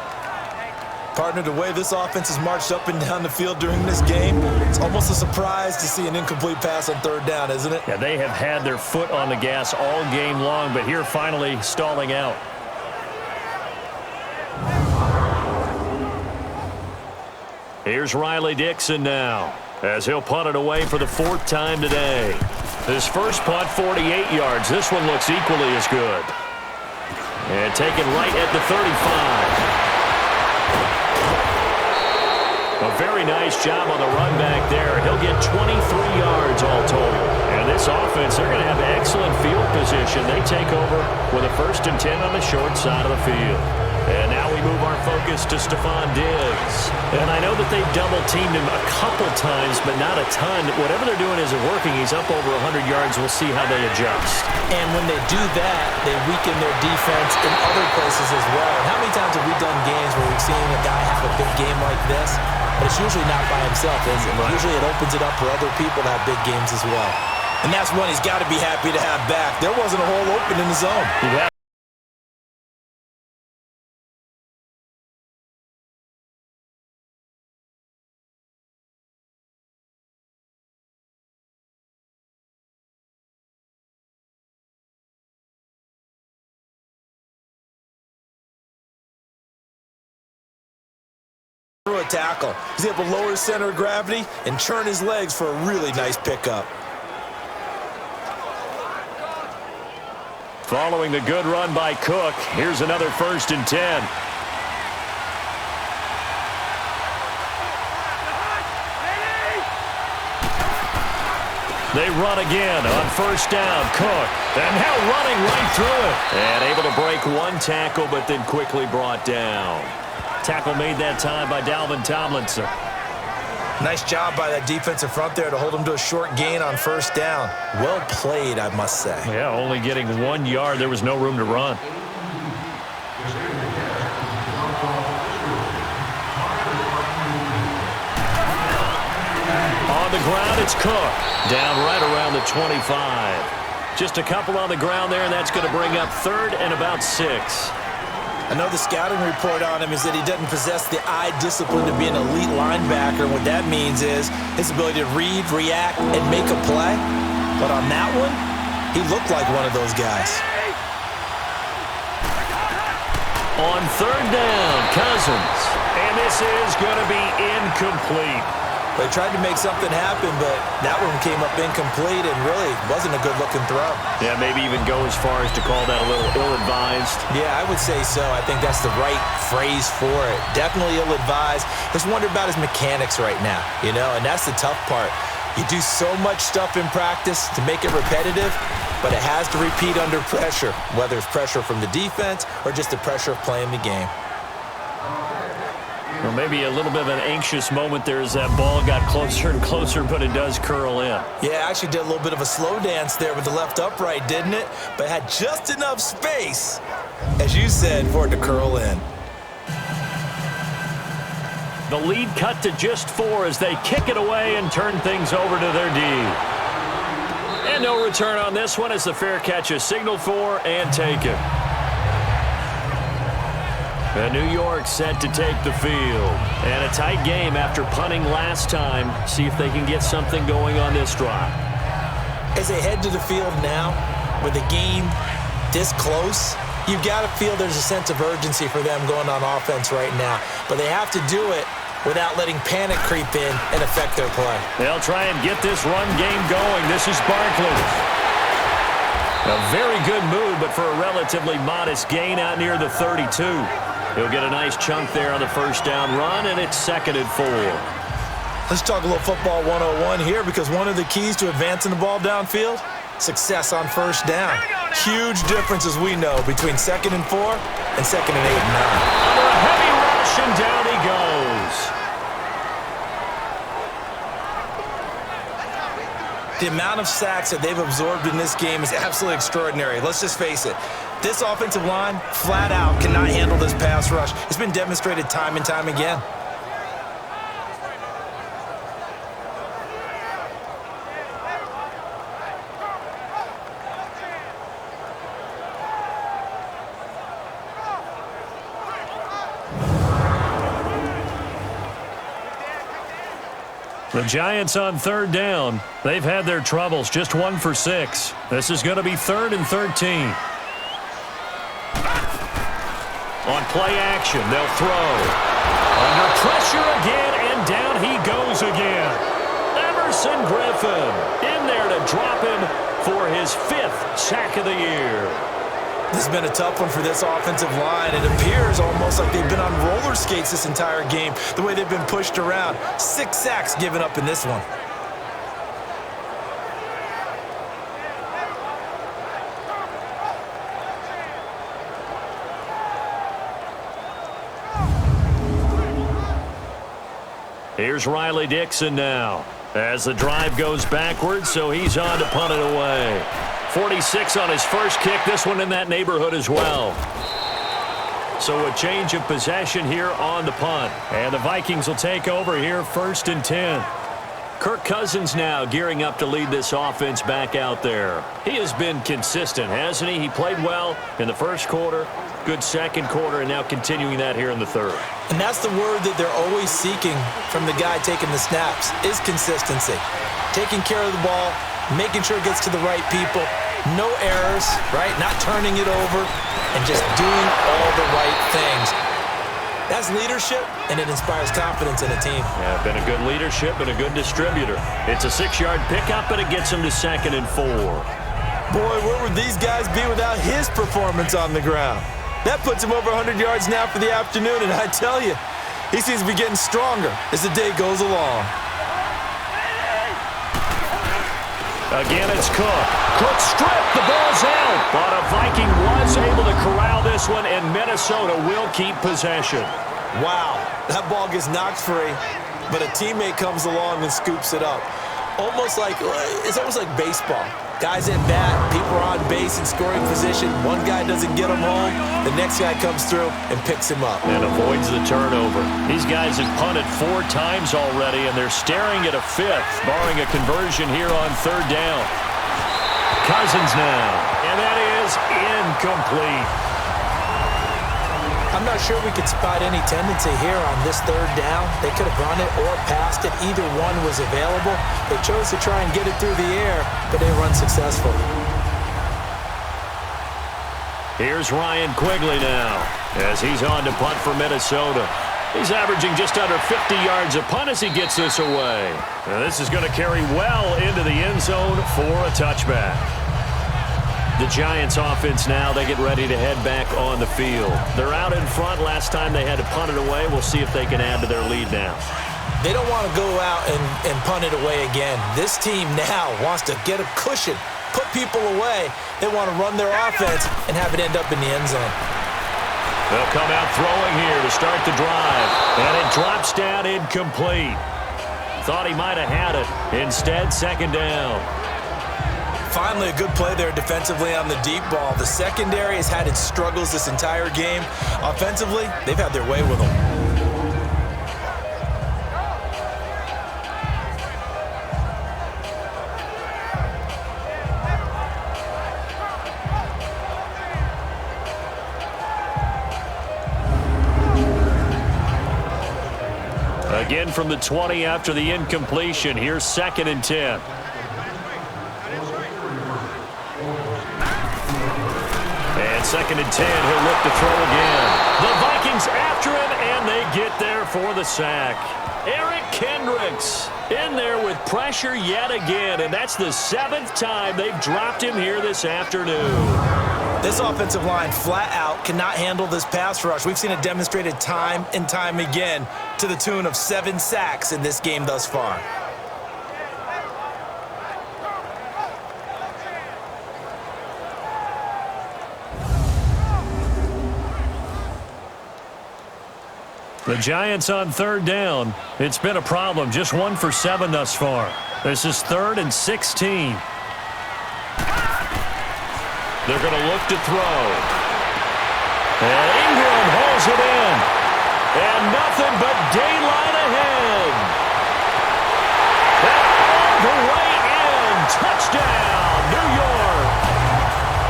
Partner, the way this offense has marched up and down the field during this game, it's almost a surprise to see an incomplete pass on 3rd down, isn't it?
Yeah, they have had their foot on the gas all game long, but here finally stalling out. Here's Riley Dixon now, as he'll punt it away for the 4th time today. His first punt, 48 yards. This one looks equally as good. And taken right at the 35. A very nice job on the run back there. He'll get 23 yards all total. And this offense, they're going to have excellent field position. They take over with a 1st and 10 on the short side of the field. And now we move our focus to Stephon Diggs. And I know that they've double-teamed him a couple times, but not a ton. Whatever they're doing isn't working. He's up over 100 yards. We'll see how they adjust.
And when they do that, they weaken their defense in other places as well. And how many times have we done games where we've seen a guy have a big game like this? But it's usually not by himself, is it? Right. Usually it opens it up for other people to have big games as well. And that's one he's got to be happy to have back. There wasn't a hole open in the zone.
Yeah.
Through a tackle. He's able to lower his center of gravity and turn his legs for a really nice pickup.
Following the good run by Cook, here's another 1st and 10. They run again on 1st down. Cook, and now running right through it. And able to break one tackle, but then quickly brought down. Tackle made that time by Dalvin Tomlinson.
Nice job by that defensive front there to hold him to a short gain on 1st down. Well played, I must say.
Yeah, only getting 1 yard. There was no room to run. On the ground, it's Cook. Down right around the 25. Just a couple on the ground there, and that's going to bring up 3rd and about 6.
I know the scouting report on him is that he doesn't possess the eye discipline to be an elite linebacker. What that means is his ability to read, react, and make a play. But on that one, he looked like one of those guys.
On 3rd down, Cousins. And this is going to be incomplete.
They tried to make something happen, but that one came up incomplete and really wasn't a good-looking throw.
Yeah, maybe even go as far as to call that a little ill-advised.
Yeah, I would say so. I think that's the right phrase for it. Definitely ill-advised. Just wonder about his mechanics right now, and that's the tough part. You do so much stuff in practice to make it repetitive, but it has to repeat under pressure, whether it's pressure from the defense or just the pressure of playing the game.
Or maybe a little bit of an anxious moment there as that ball got closer and closer, but it does curl in.
Yeah, actually did a little bit of a slow dance there with the left upright, didn't it? But had just enough space, as you said, for it to curl in.
The lead cut to just 4 as they kick it away and turn things over to their D. And no return on this one as the fair catch is signaled for and taken. And New York set to take the field. And a tight game after punting last time. See if they can get something going on this drive.
As they head to the field now, with the game this close, you've got to feel there's a sense of urgency for them going on offense right now. But they have to do it without letting panic creep in and affect their play.
They'll try and get this run game going. This is Barkley. A very good move, but for a relatively modest gain out near the 32. He'll get a nice chunk there on the first down run, and it's 2nd and 4.
Let's talk a little football 101 here, because one of the keys to advancing the ball downfield, success on first down. Huge difference, as we know, between 2nd and 4 and 2nd and 8 and 9.
Under a heavy rush, and down he goes.
The amount of sacks that they've absorbed in this game is absolutely extraordinary. Let's just face it. This offensive line, flat out, cannot handle this pass rush. It's been demonstrated time and time again.
The Giants on 3rd down. They've had their troubles, just 1 for 6. This is going to be 3rd and 13. On play action, they'll throw. Under pressure again, and down he goes again. Everson Griffin in there to drop him for his 5th sack of the year.
This has been a tough one for this offensive line. It appears almost like they've been on roller skates this entire game, the way they've been pushed around. 6 sacks given up in this one.
Here's Riley Dixon now as the drive goes backwards, so he's on to punt it away. 46 on his first kick, this one in that neighborhood as well. So a change of possession here on the punt. And the Vikings will take over here 1st and 10. Kirk Cousins now gearing up to lead this offense back out there. He has been consistent, hasn't he? He played well in the first quarter, good second quarter, and now continuing that here in the 3rd.
And that's the word that they're always seeking from the guy taking the snaps, is consistency. Taking care of the ball, making sure it gets to the right people, no errors, right? Not turning it over, and just doing all the right things. That's leadership, and it inspires confidence in a team.
Yeah, been a good leadership and a good distributor. It's a 6-yard pickup, but it gets him to 2nd and 4.
Boy, where would these guys be without his performance on the ground? That puts him over 100 yards now for the afternoon, and I tell you, he seems to be getting stronger as the day goes along.
Again, it's Cook. Cook stripped. The ball's out. But a Viking was able to corral this one, and Minnesota will keep possession.
Wow, that ball gets knocked free, but a teammate comes along and scoops it up. It's almost like baseball. Guys at bat, people are on base in scoring position. One guy doesn't get him home, the next guy comes through and picks him up.
And avoids the turnover. These guys have punted 4 times already, and they're staring at a 5th, barring a conversion here on 3rd down. Cousins now. And that is incomplete.
I'm not sure we could spot any tendency here on this third down. They could have run it or passed it. Either one was available. They chose to try and get it through the air, but they run successful.
Here's Ryan Quigley now as he's on to punt for Minnesota. He's averaging just under 50 yards a punt as he gets this away. Now this is going to carry well into the end zone for a touchback. The Giants offense now, they get ready to head back on the field. They're out in front. Last time they had to punt it away. We'll see if they can add to their lead now.
They don't want to go out and punt it away again. This team now wants to get a cushion, put people away. They want to run their offense and have it end up in the end zone.
They'll come out throwing here to start the drive. And it drops down incomplete. Thought he might have had it. Instead, second down.
Finally, a good play there defensively on the deep ball. The secondary has had its struggles this entire game. Offensively, they've had their way with them.
Again from the 20 after the incompletion. Here's 2nd and 10. And 2nd and 10, he'll look to throw again. The Vikings after him, and they get there for the sack. Eric Kendricks in there with pressure yet again, and that's the 7th time they've dropped him here this afternoon.
This offensive line flat out cannot handle this pass rush. We've seen it demonstrated time and time again to the tune of 7 sacks in this game thus far.
The Giants on 3rd down. It's been a problem. Just 1 for 7 thus far. This is 3rd and 16. They're going to look to throw. And Ingram holds it in. And nothing but daylight ahead. And all the way in. Touchdown, New York.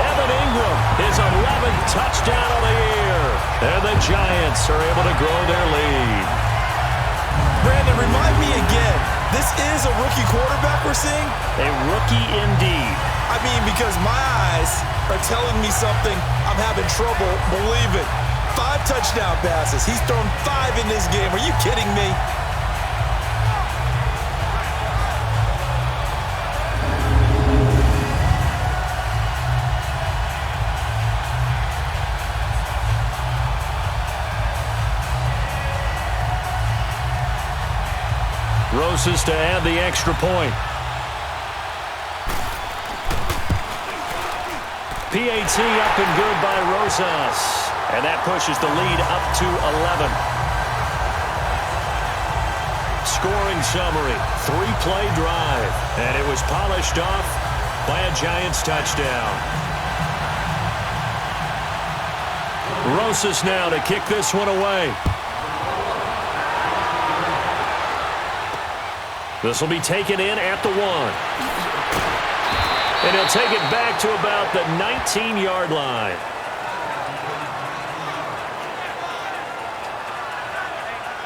Evan Ingram, his 11th touchdown of the year. And the Giants are able to grow their lead.
Brandon, remind me again, this is a rookie quarterback we're seeing?
A rookie indeed.
I mean, because my eyes are telling me something I'm having trouble believing. 5 touchdown passes. He's thrown 5 in this game. Are you kidding me?
Rosas to add the extra point. PAT up and good by Rosas. And that pushes the lead up to 11. Scoring summary, 3-play drive. And it was polished off by a Giants touchdown. Rosas now to kick this one away. This will be taken in at the 1. And he'll take it back to about the 19-yard line.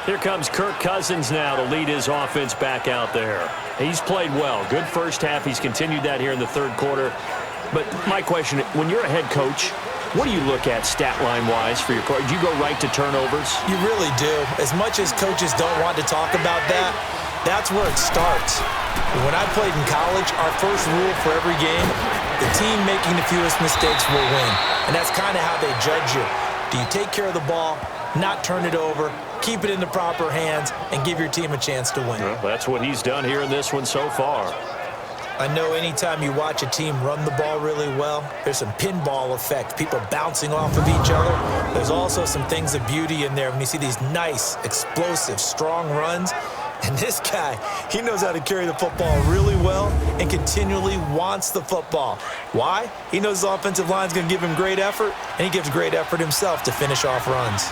Here comes Kirk Cousins now to lead his offense back out there. He's played well. Good first half. He's continued that here in the 3rd quarter. But my question, when you're a head coach, what do you look at stat line-wise for your coach? Do you go right to turnovers?
You really do. As much as coaches don't want to talk about that, that's where it starts. When I played in college, our first rule for every game, the team making the fewest mistakes will win. And that's kind of how they judge you. Do you take care of the ball, not turn it over, keep it in the proper hands, and give your team a chance to win?
Well, that's what he's done here in this one so far.
I know anytime you watch a team run the ball really well, there's some pinball effect, people bouncing off of each other. There's also some things of beauty in there when you see these nice, explosive, strong runs. And this guy, he knows how to carry the football really well and continually wants the football. Why? He knows his offensive line's going to give him great effort, and he gives great effort himself to finish off runs.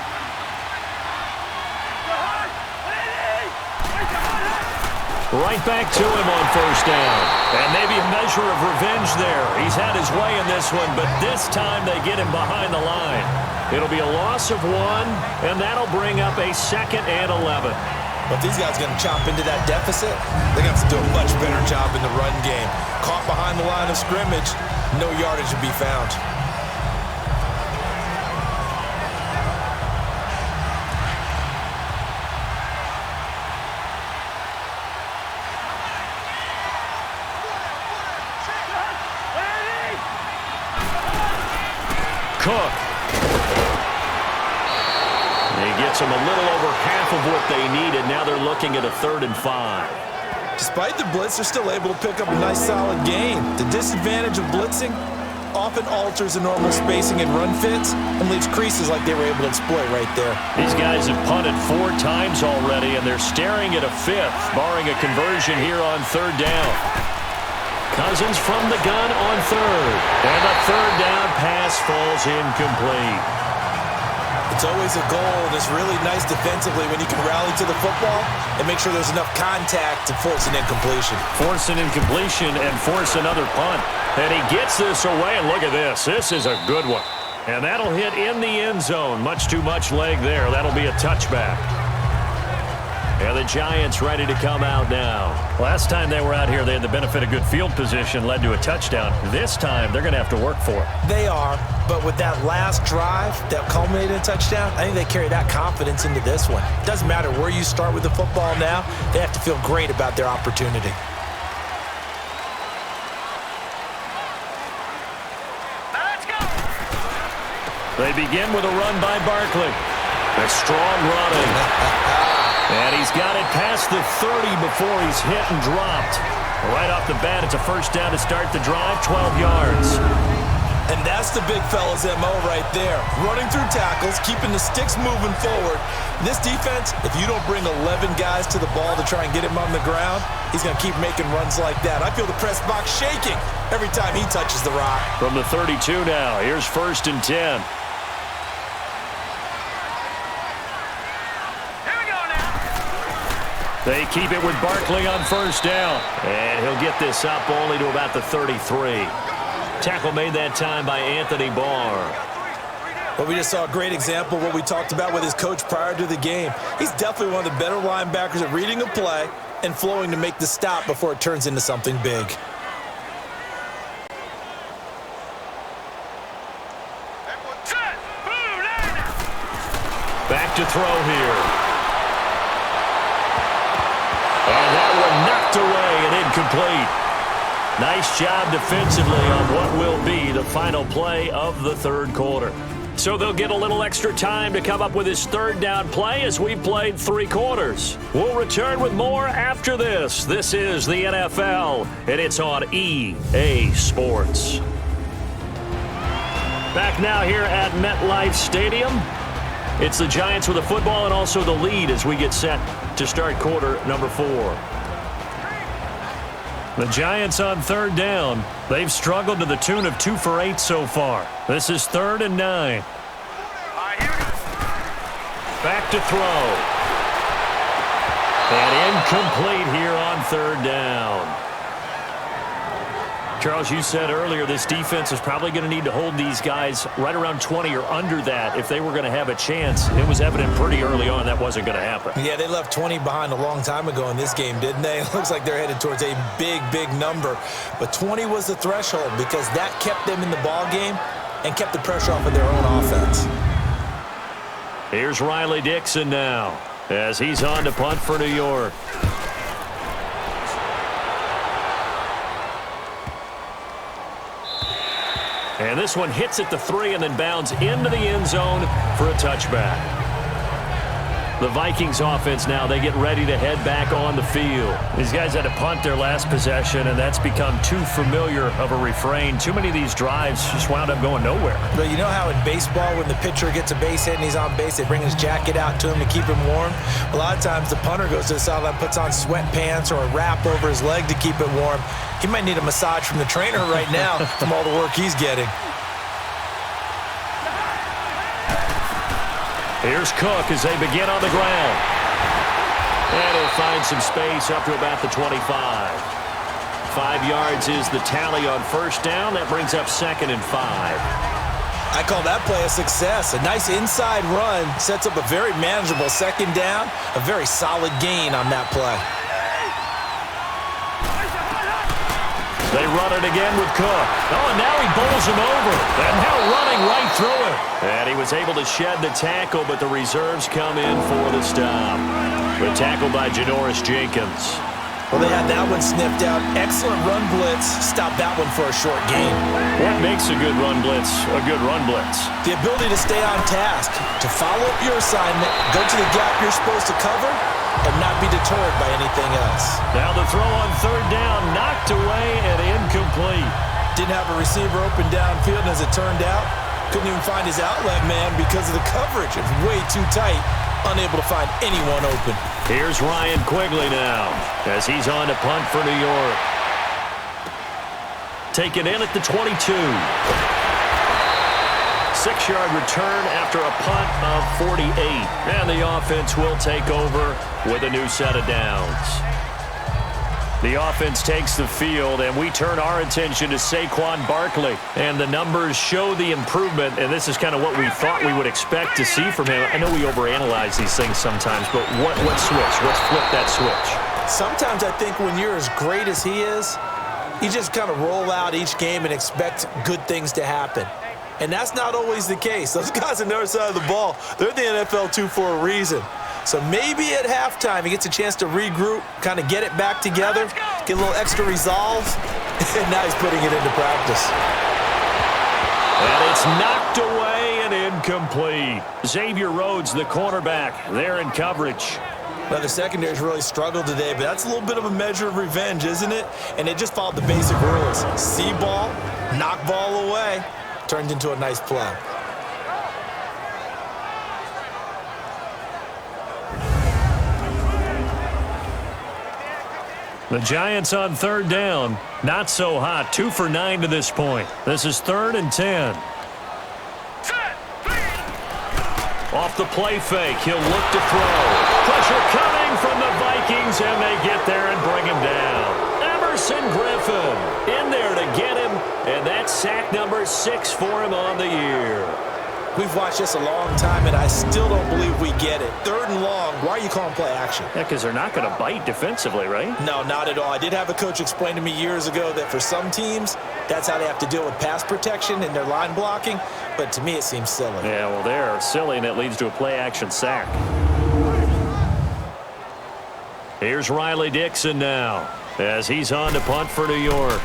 Right back to him on first down. And maybe a measure of revenge there. He's had his way in this one, but this time they get him behind the line. It'll be a loss of 1, and that'll bring up a 2nd and 11.
But if these guys are going to chop into that deficit, they're going to have to do a much better job in the run game. Caught behind the line of scrimmage, no yardage to be found.
Cook. He gets them a little over half of what they needed. Now they're looking at a 3rd and 5.
Despite the blitz, they're still able to pick up a nice, solid gain. The disadvantage of blitzing often alters the normal spacing and run fits and leaves creases like they were able to exploit right there.
These guys have punted 4 times already, and they're staring at a 5th, barring a conversion here on 3rd down. Cousins from the gun on 3rd. And the 3rd down pass falls incomplete.
It's always a goal, and it's really nice defensively when you can rally to the football and make sure there's enough contact to force an incompletion.
Force an incompletion and force another punt. And he gets this away, and look at this. This is a good one. And that'll hit in the end zone. Much too much leg there. That'll be a touchback. And the Giants ready to come out now. Last time they were out here, they had the benefit of good field position, led to a touchdown. This time, they're going to have to work for it.
They are, but with that last drive that culminated in a touchdown, I think they carry that confidence into this one. Doesn't matter where you start with the football now, they have to feel great about their opportunity.
Now let's go.
They begin with a run by Barkley. A strong running. And he's got it past the 30 before he's hit and dropped. Right off the bat, it's a first down to start the drive, 12 yards.
And that's the big fella's MO right there. Running through tackles, keeping the sticks moving forward. This defense, if you don't bring 11 guys to the ball to try and get him on the ground, he's going to keep making runs like that. I feel the press box shaking every time he touches the rock.
From the 32 now, here's 1st and 10. They keep it with Barkley on first down. And he'll get this up only to about the 33. Tackle made that time by Anthony Barr.
Well, we just saw a great example of what we talked about with his coach prior to the game. He's definitely one of the better linebackers at reading a play and flowing to make the stop before it turns into something big.
Back to throw here. And that one knocked away and incomplete. Nice job defensively on what will be the final play of the 3rd quarter. So they'll get a little extra time to come up with his 3rd down play as we've played 3 quarters. We'll return with more after this. This is the NFL, and it's on EA Sports. Back now here at MetLife Stadium. It's the Giants with the football and also the lead as we get set to start quarter number 4. The Giants on 3rd down. They've struggled to the tune of 2 for 8 so far. This is 3rd and 9. Back to throw. And incomplete here on 3rd down. Charles, you said earlier this defense is probably going to need to hold these guys right around 20 or under that if they were going to have a chance. It was evident pretty early on that wasn't going to happen.
Yeah, they left 20 behind a long time ago in this game, didn't they? It looks like they're headed towards a big, big number. But 20 was the threshold because that kept them in the ball game and kept the pressure off of their own offense.
Here's Riley Dixon now as he's on to punt for New York. And this one hits at the 3 and then bounds into the end zone for a touchback. The Vikings offense now, they get ready to head back on the field. These guys had to punt their last possession, and that's become too familiar of a refrain. Too many of these drives just wound up going nowhere.
But you know how in baseball, when the pitcher gets a base hit and he's on base, they bring his jacket out to him to keep him warm? A lot of times the punter goes to the sideline, puts on sweatpants or a wrap over his leg to keep it warm. He might need a massage from the trainer right now from all the work he's getting.
Here's Cook as they begin on the ground. And he'll find some space up to about the 25. 5 yards is the tally on first down. That brings up 2nd and 5.
I call that play a success. A nice inside run sets up a very manageable 2nd down. A very solid gain on that play.
They run it again with Cook. Oh, and now he bowls him over. And now running right through it. And he was able to shed the tackle, but the reserves come in for the stop. The tackle by Janoris Jenkins.
Well, they had that one sniffed out. Excellent run blitz. Stopped that one for a short gain.
What makes a good run blitz a good run blitz?
The ability to stay on task, to follow up your assignment, go to the gap you're supposed to cover, and not be deterred by anything else.
Now the throw on 3rd down, knocked away and incomplete.
Didn't have a receiver open downfield, and as it turned out, couldn't even find his outlet man because of the coverage. It was way too tight, unable to find anyone open.
Here's Ryan Quigley now as he's on to punt for New York. Taken in at the 22. 6-yard return after a punt of 48. And the offense will take over with a new set of downs. The offense takes the field, and we turn our attention to Saquon Barkley. And the numbers show the improvement, and this is kind of what we thought we would expect to see from him. I know we overanalyze these things sometimes, but what switch? Let's flip that switch.
Sometimes I think when you're as great as he is, you just kind of roll out each game and expect good things to happen. And that's not always the case. Those guys on the other side of the ball, they're the NFL 2 for a reason. So maybe at halftime he gets a chance to regroup, kind of get it back together, get a little extra resolve, and now he's putting it into practice.
And it's knocked away and incomplete. Xavier Rhodes, the cornerback, there in coverage.
Now, the secondary's really struggled today, but that's a little bit of a measure of revenge, isn't it? And they just followed the basic rules. See ball, knock ball away. Turned into a nice play.
The Giants on 3rd down. Not so hot. 2 for 9 to this point. This is 3rd and 10. Off the play fake. He'll look to throw. Pressure coming from the Vikings, and they get there and bring him down. Emerson Griffin in there to get him, and that's sack number 6 for him on the year.
We've watched this a long time, and I still don't believe we get it. 3rd and long. Why are you calling play action?
Yeah, because they're not going to bite defensively, right?
No, not at all. I did have a coach explain to me years ago that for some teams, that's how they have to deal with pass protection and their line blocking. But to me, it seems silly.
Yeah, well, they're silly, and it leads to a play-action sack. Here's Riley Dixon now as he's on to punt for New York.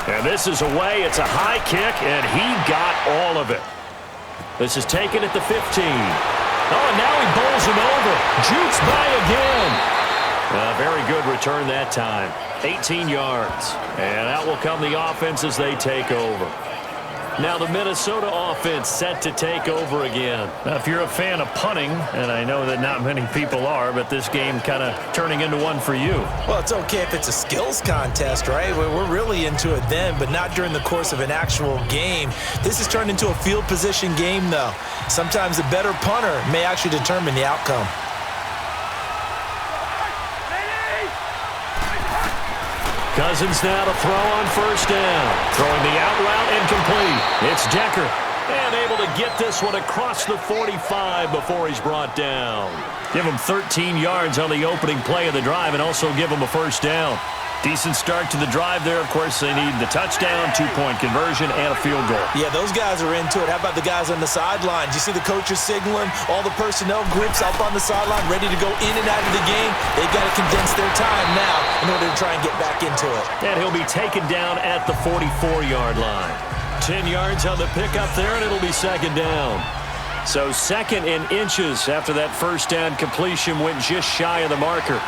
And this is away. It's a high kick, and he got all of it. This is taken at the 15. Oh, and now he bowls him over. Jukes by again. A very good return that time. 18 yards. And out will come the offense as they take over. Now the Minnesota offense set to take over again. Now, if you're a fan of punting, and I know that not many people are, but this game kind of turning into one for you.
Well, it's okay if it's a skills contest, right? We're really into it then, but not during the course of an actual game. This has turned into a field position game, though. Sometimes the better punter may actually determine the outcome.
Cousins now to throw on 1st down. Throwing the out route incomplete. It's Decker. And able to get this one across the 45 before he's brought down. Give him 13 yards on the opening play of the drive and also give him a 1st down. Decent start to the drive there. Of course, they need the touchdown, 2-point conversion, and a field goal.
Yeah, those guys are into it. How about the guys on the sidelines? You see the coaches signaling, all the personnel groups up on the sideline ready to go in and out of the game. They've got to condense their time now in order to try and get back into it.
And he'll be taken down at the 44-yard line. 10 yards on the pickup there, and it'll be 2nd down. So 2nd in inches after that 1st down completion went just shy of the marker.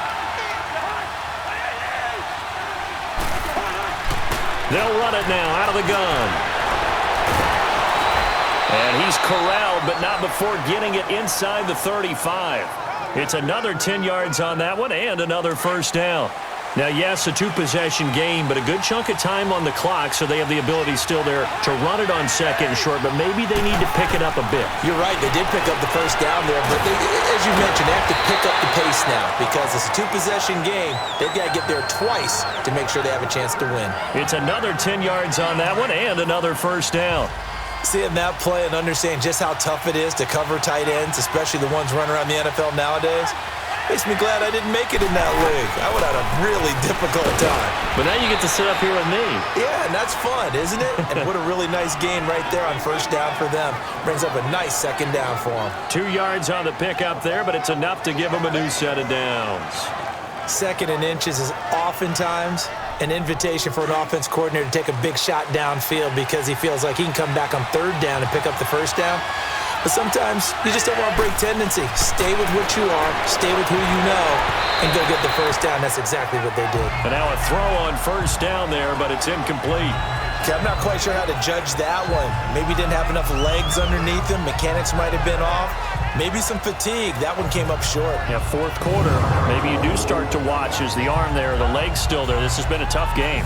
They'll run it now out of the gun. And he's corralled, but not before getting it inside the 35. It's another 10 yards on that one and another 1st down. Now, yes, a two-possession game, but a good chunk of time on the clock, so they have the ability still there to run it on second and short, but maybe they need to pick it up a bit.
You're right. They did pick up the first down there, but as you mentioned, they have to pick up the pace now because it's a two-possession game. They've got to get there twice to make sure they have a chance to win.
It's another 10 yards on that one and another first down.
Seeing that play and understanding just how tough it is to cover tight ends, especially the ones running around the NFL nowadays, makes me glad I didn't make it in that league. I would have had a really difficult time.
But now you get to sit up here with me.
Yeah, and that's fun, isn't it? And what a really nice gain right there on first down for them. Brings up a nice second down for them.
2 yards on the pickup there, but it's enough to give them a new set of downs.
Second and inches is oftentimes an invitation for an offense coordinator to take a big shot downfield because he feels like he can come back on third down and pick up the first down. But sometimes you just don't want to break tendency. Stay with what you are, stay with who you know, and go get the first down. That's exactly what they did.
And now a throw on first down there, but it's incomplete.
Okay, I'm not quite sure how to judge that one. Maybe didn't have enough legs underneath him. Mechanics might have been off. Maybe some fatigue. That one came up short.
Yeah, fourth quarter. Maybe you do start to watch as the arm there, the leg's still there. This has been a tough game.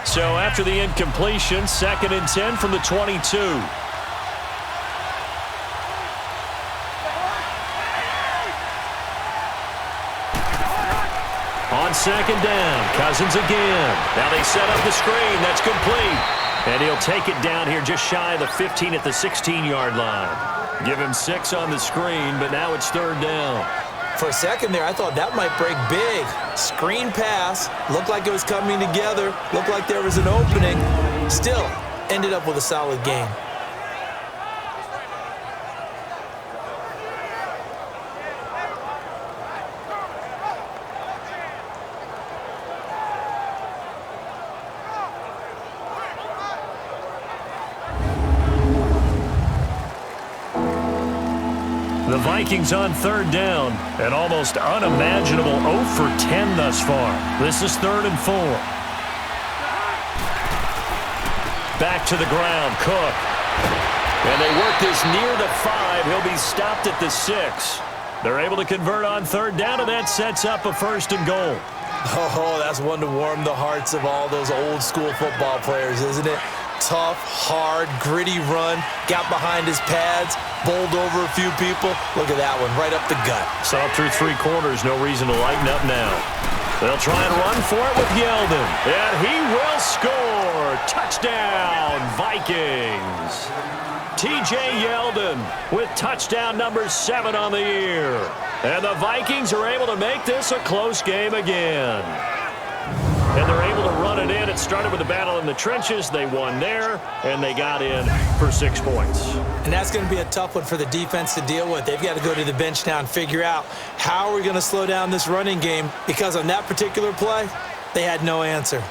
So after the incompletion, 2nd and 10 from the 22. On second down, Cousins again. Now they set up the screen. That's complete. And he'll take it down here just shy of the 15 at the 16-yard line. Give him 6 on the screen, but now it's third down.
For a second there, I thought that might break big. Screen pass. Looked like it was coming together. Looked like there was an opening. Still, ended up with a solid game.
The Vikings on third down. An almost unimaginable 0 for 10 thus far. This is 3rd and 4. Back to the ground, Cook. And they work this near the 5. He'll be stopped at the 6. They're able to convert on third down, and that sets up a 1st and goal.
Oh, that's one to warm the hearts of all those old school football players, isn't it? Tough, hard, gritty run. Got behind his pads, bowled over a few people. Look at that one, right up the gut.
Saw through 3 quarters, no reason to lighten up now. They'll try and run for it with Yeldon. And he will score. Touchdown, Vikings. T.J. Yeldon with touchdown number 7 on the year. And the Vikings are able to make this a close game again. And they're able to run it in. It started with a battle in the trenches. They won there, and they got in for 6 points.
And that's going to be a tough one for the defense to deal with. They've got to go to the bench now and figure out how are we going to slow down this running game, because on that particular play, they had no answer.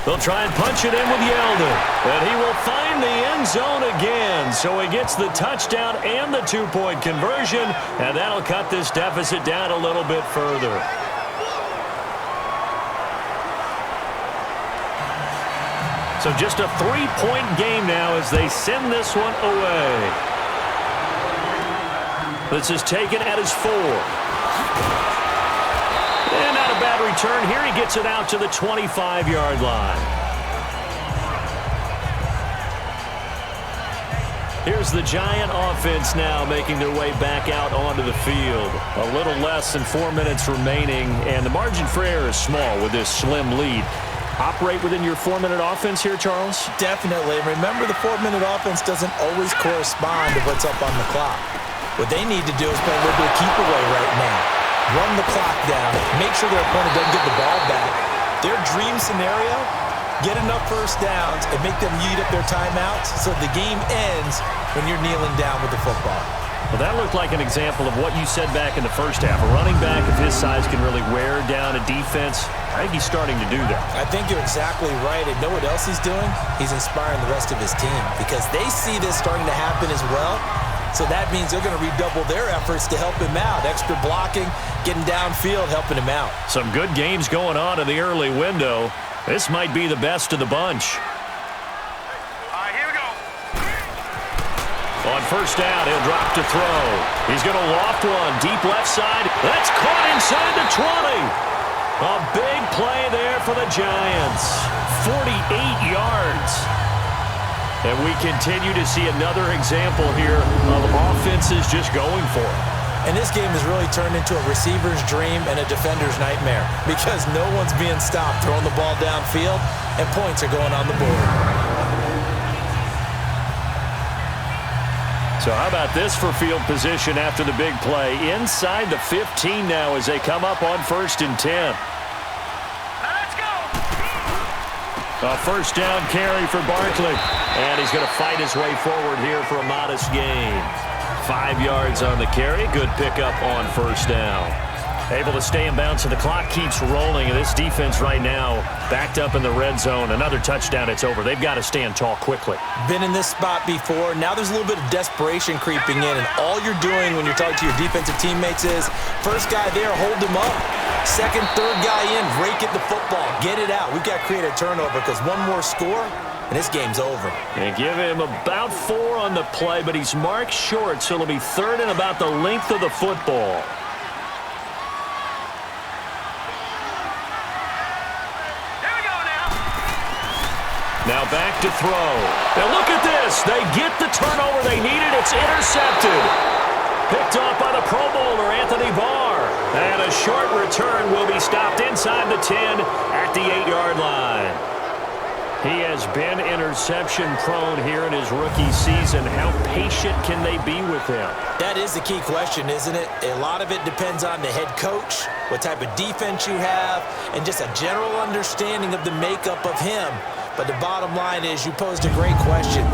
They'll try and punch it in with Yeldon. And he will find the end zone again. So he gets the touchdown and the 2-point conversion. And that'll cut this deficit down a little bit further. So just a 3-point game now as they send this one away. This is taken at his 4. And not a bad return here. He gets it out to the 25-yard line. Here's the Giant offense now making their way back out onto the field. A little less than 4 minutes remaining, and the margin for error is small with this slim lead. Operate within your 4-minute offense here, Charles?
Definitely. Remember, the 4-minute offense doesn't always correspond to what's up on the clock. What they need to do is play a little bit of keep away right now. Run the clock down, make sure their opponent doesn't get the ball back. Their dream scenario, get enough first downs and make them eat up their timeouts so the game ends when you're kneeling down with the football.
Well, that looked like an example of what you said back in the first half. A running back of his size can really wear down a defense. I think he's starting to do that.
I think you're exactly right. And know what else he's doing? He's inspiring the rest of his team because they see this starting to happen as well. So that means they're going to redouble their efforts to help him out. Extra blocking, getting downfield, helping him out.
Some good games going on in the early window. This might be the best of the bunch.
All right, here we go.
On first down, he'll drop to throw. He's going to loft one. Deep left side. That's caught inside the 20. A big play there for the Giants. 48 yards. And we continue to see another example here of offenses just going for it.
And this game has really turned into a receiver's dream and a defender's nightmare because no one's being stopped throwing the ball downfield, and points are going on the board.
So how about this for field position after the big play? Inside the 15 now as they come up on 1st and 10.
Let's go.
A first down carry for Barkley. And he's going to fight his way forward here for a modest gain. 5 yards on the carry. Good pickup on first down. Able to stay in bounds, so the clock keeps rolling. And this defense right now backed up in the red zone. Another touchdown, it's over. They've got to stand tall quickly.
Been in this spot before. Now there's a little bit of desperation creeping in, and all you're doing when you're talking to your defensive teammates is first guy there, hold him up. Second, third guy in, rake at the football. Get it out. We've got to create a turnover because one more score, and this game's over.
And give him about 4 on the play, but he's marked short, so it'll be 3rd and about the length of the football. Now back to throw. Now look at this. They get the turnover they needed. It's intercepted. Picked off by the Pro Bowler, Anthony Barr. And a short return will be stopped inside the 10 at the 8-yard line. He has been interception-prone here in his rookie season. How patient can they be with him?
That is the key question, isn't it? A lot of it depends on the head coach, what type of defense you have, and just a general understanding of the makeup of him. But the bottom line is you posed a great question.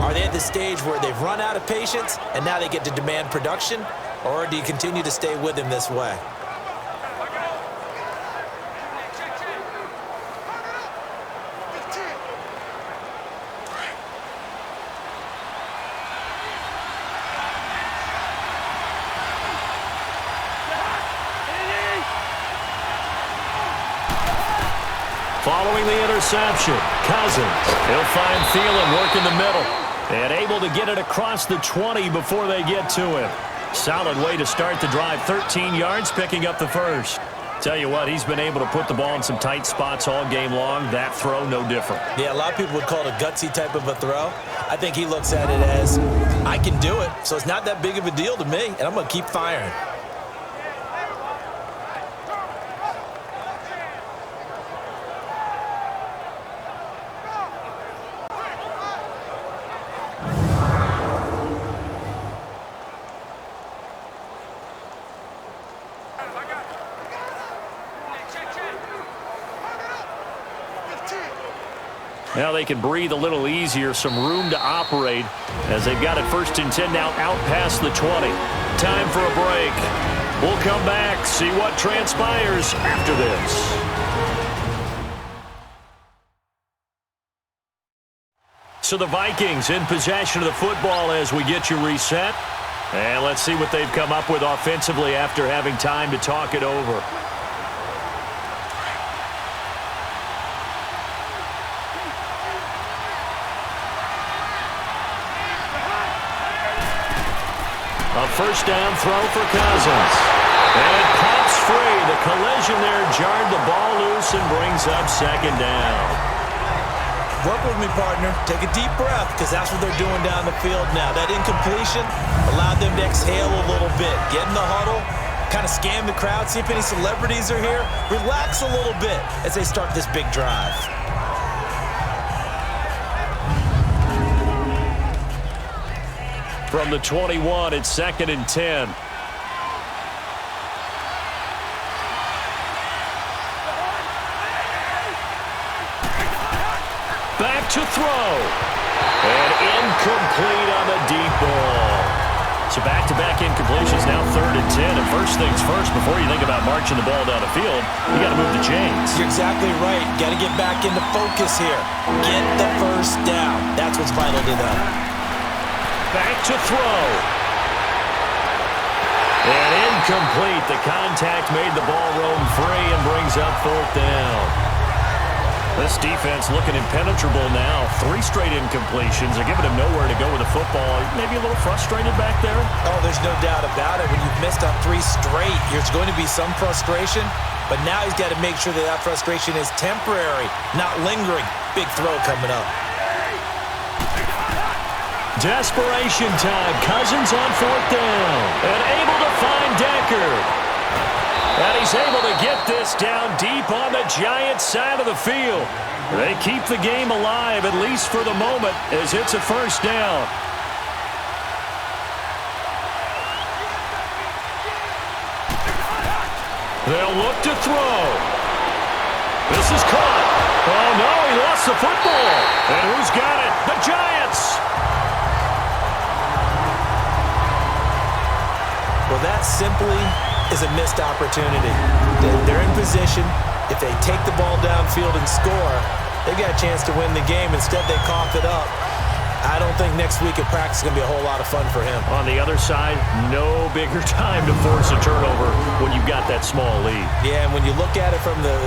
Are they at the stage where they've run out of patience and now they get to demand production? Or do you continue to stay with him this way?
Following the interception, Cousins. He'll find Thielen work in the middle. And able to get it across the 20 before they get to him. Solid way to start the drive. 13 yards, picking up the first. Tell you what, he's been able to put the ball in some tight spots all game long. That throw, no different.
Yeah, a lot of people would call it a gutsy type of a throw. I think he looks at it as, I can do it, so it's not that big of a deal to me, and I'm going to keep firing.
Now they can breathe a little easier, some room to operate as they've got it 1st and 10 now out past the 20. Time for a break. We'll come back, see what transpires after this. So the Vikings in possession of the football as we get you reset. And let's see what they've come up with offensively after having time to talk it over. A first down throw for Cousins. And it pops free. The collision there jarred the ball loose and brings up 2nd down.
Work with me, partner. Take a deep breath because that's what they're doing down the field now. That incompletion allowed them to exhale a little bit. Get in the huddle, kind of scan the crowd, see if any celebrities are here. Relax a little bit as they start this big drive.
From the 21, it's 2nd and 10. Back to throw. And incomplete on the deep ball. So back-to-back incompletions, now 3rd and 10. And first things first, before you think about marching the ball down the field, you got to move the chains.
You're exactly right. Got to get back into focus here. Get the first down. That's what's vital to them.
Back to throw. And incomplete. The contact made the ball roam free and brings up 4th down. This defense looking impenetrable now. 3 straight incompletions. They're giving him nowhere to go with the football. Maybe a little frustrated back there.
Oh, there's no doubt about it. When you've missed on 3 straight, there's going to be some frustration. But now he's got to make sure that that frustration is temporary, not lingering. Big throw coming up.
Desperation time. Cousins on 4th down. And able to find Decker. And he's able to get this down deep on the Giants' side of the field. They keep the game alive, at least for the moment, as it's a 1st down. They'll look to throw. This is caught. Oh, no, he lost the football. And who's got it? The Giants.
Well, that simply is a missed opportunity. They're in position. If they take the ball downfield and score, they've got a chance to win the game. Instead, they cough it up. I don't think next week at practice is going to be a whole lot of fun for him.
On the other side, no bigger time to force a turnover when you've got that small lead.
Yeah, and when you look at it from the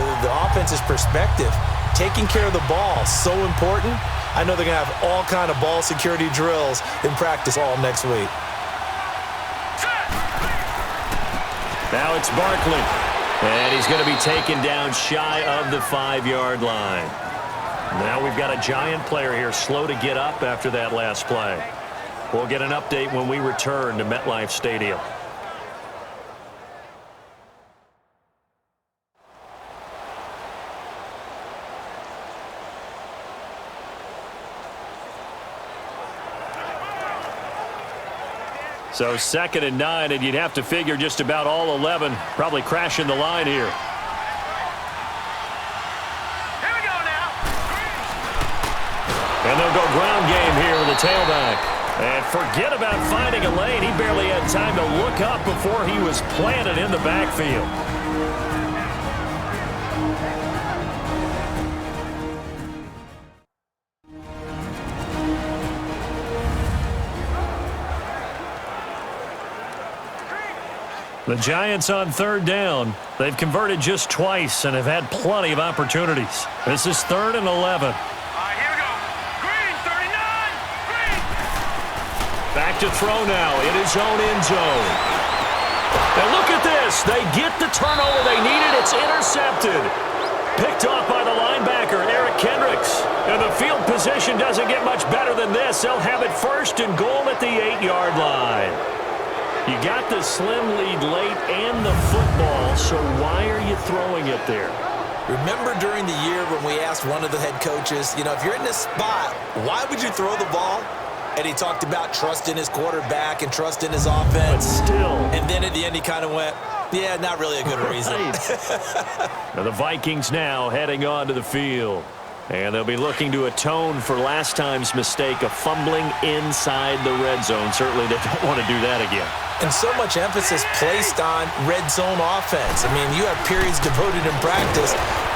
offense's perspective, taking care of the ball is so important. I know they're going to have all kind of ball security drills in practice all next week.
Now it's Barkley. And he's going to be taken down shy of the 5-yard line. Now we've got a Giant player here slow to get up after that last play. We'll get an update when we return to MetLife Stadium. So 2nd and 9, and you'd have to figure just about all 11 probably crashing the line here.
Here we go now.
And they'll go ground game here with the tailback. And forget about finding a lane. He barely had time to look up before he was planted in the backfield. The Giants on 3rd down. They've converted just twice and have had plenty of opportunities. This is 3rd and 11.
All right, here we go. Green, 39. Green.
Back to throw now in his own end zone. And look at this. They get the turnover they needed. It's intercepted. Picked off by the linebacker, Eric Kendricks. And the field position doesn't get much better than this. They'll have it 1st and goal at the 8-yard line. You got the slim lead late and the football, so why are you throwing it there?
Remember during the year when we asked one of the head coaches, if you're in this spot, why would you throw the ball? And he talked about trust in his quarterback and trust in his offense.
But still.
And then at the end he kind of went, yeah, not really a good reason.
Now the Vikings now heading onto the field. And they'll be looking to atone for last time's mistake of fumbling inside the red zone. Certainly they don't want to do that again.
And so much emphasis placed on red zone offense. I mean, you have periods devoted in practice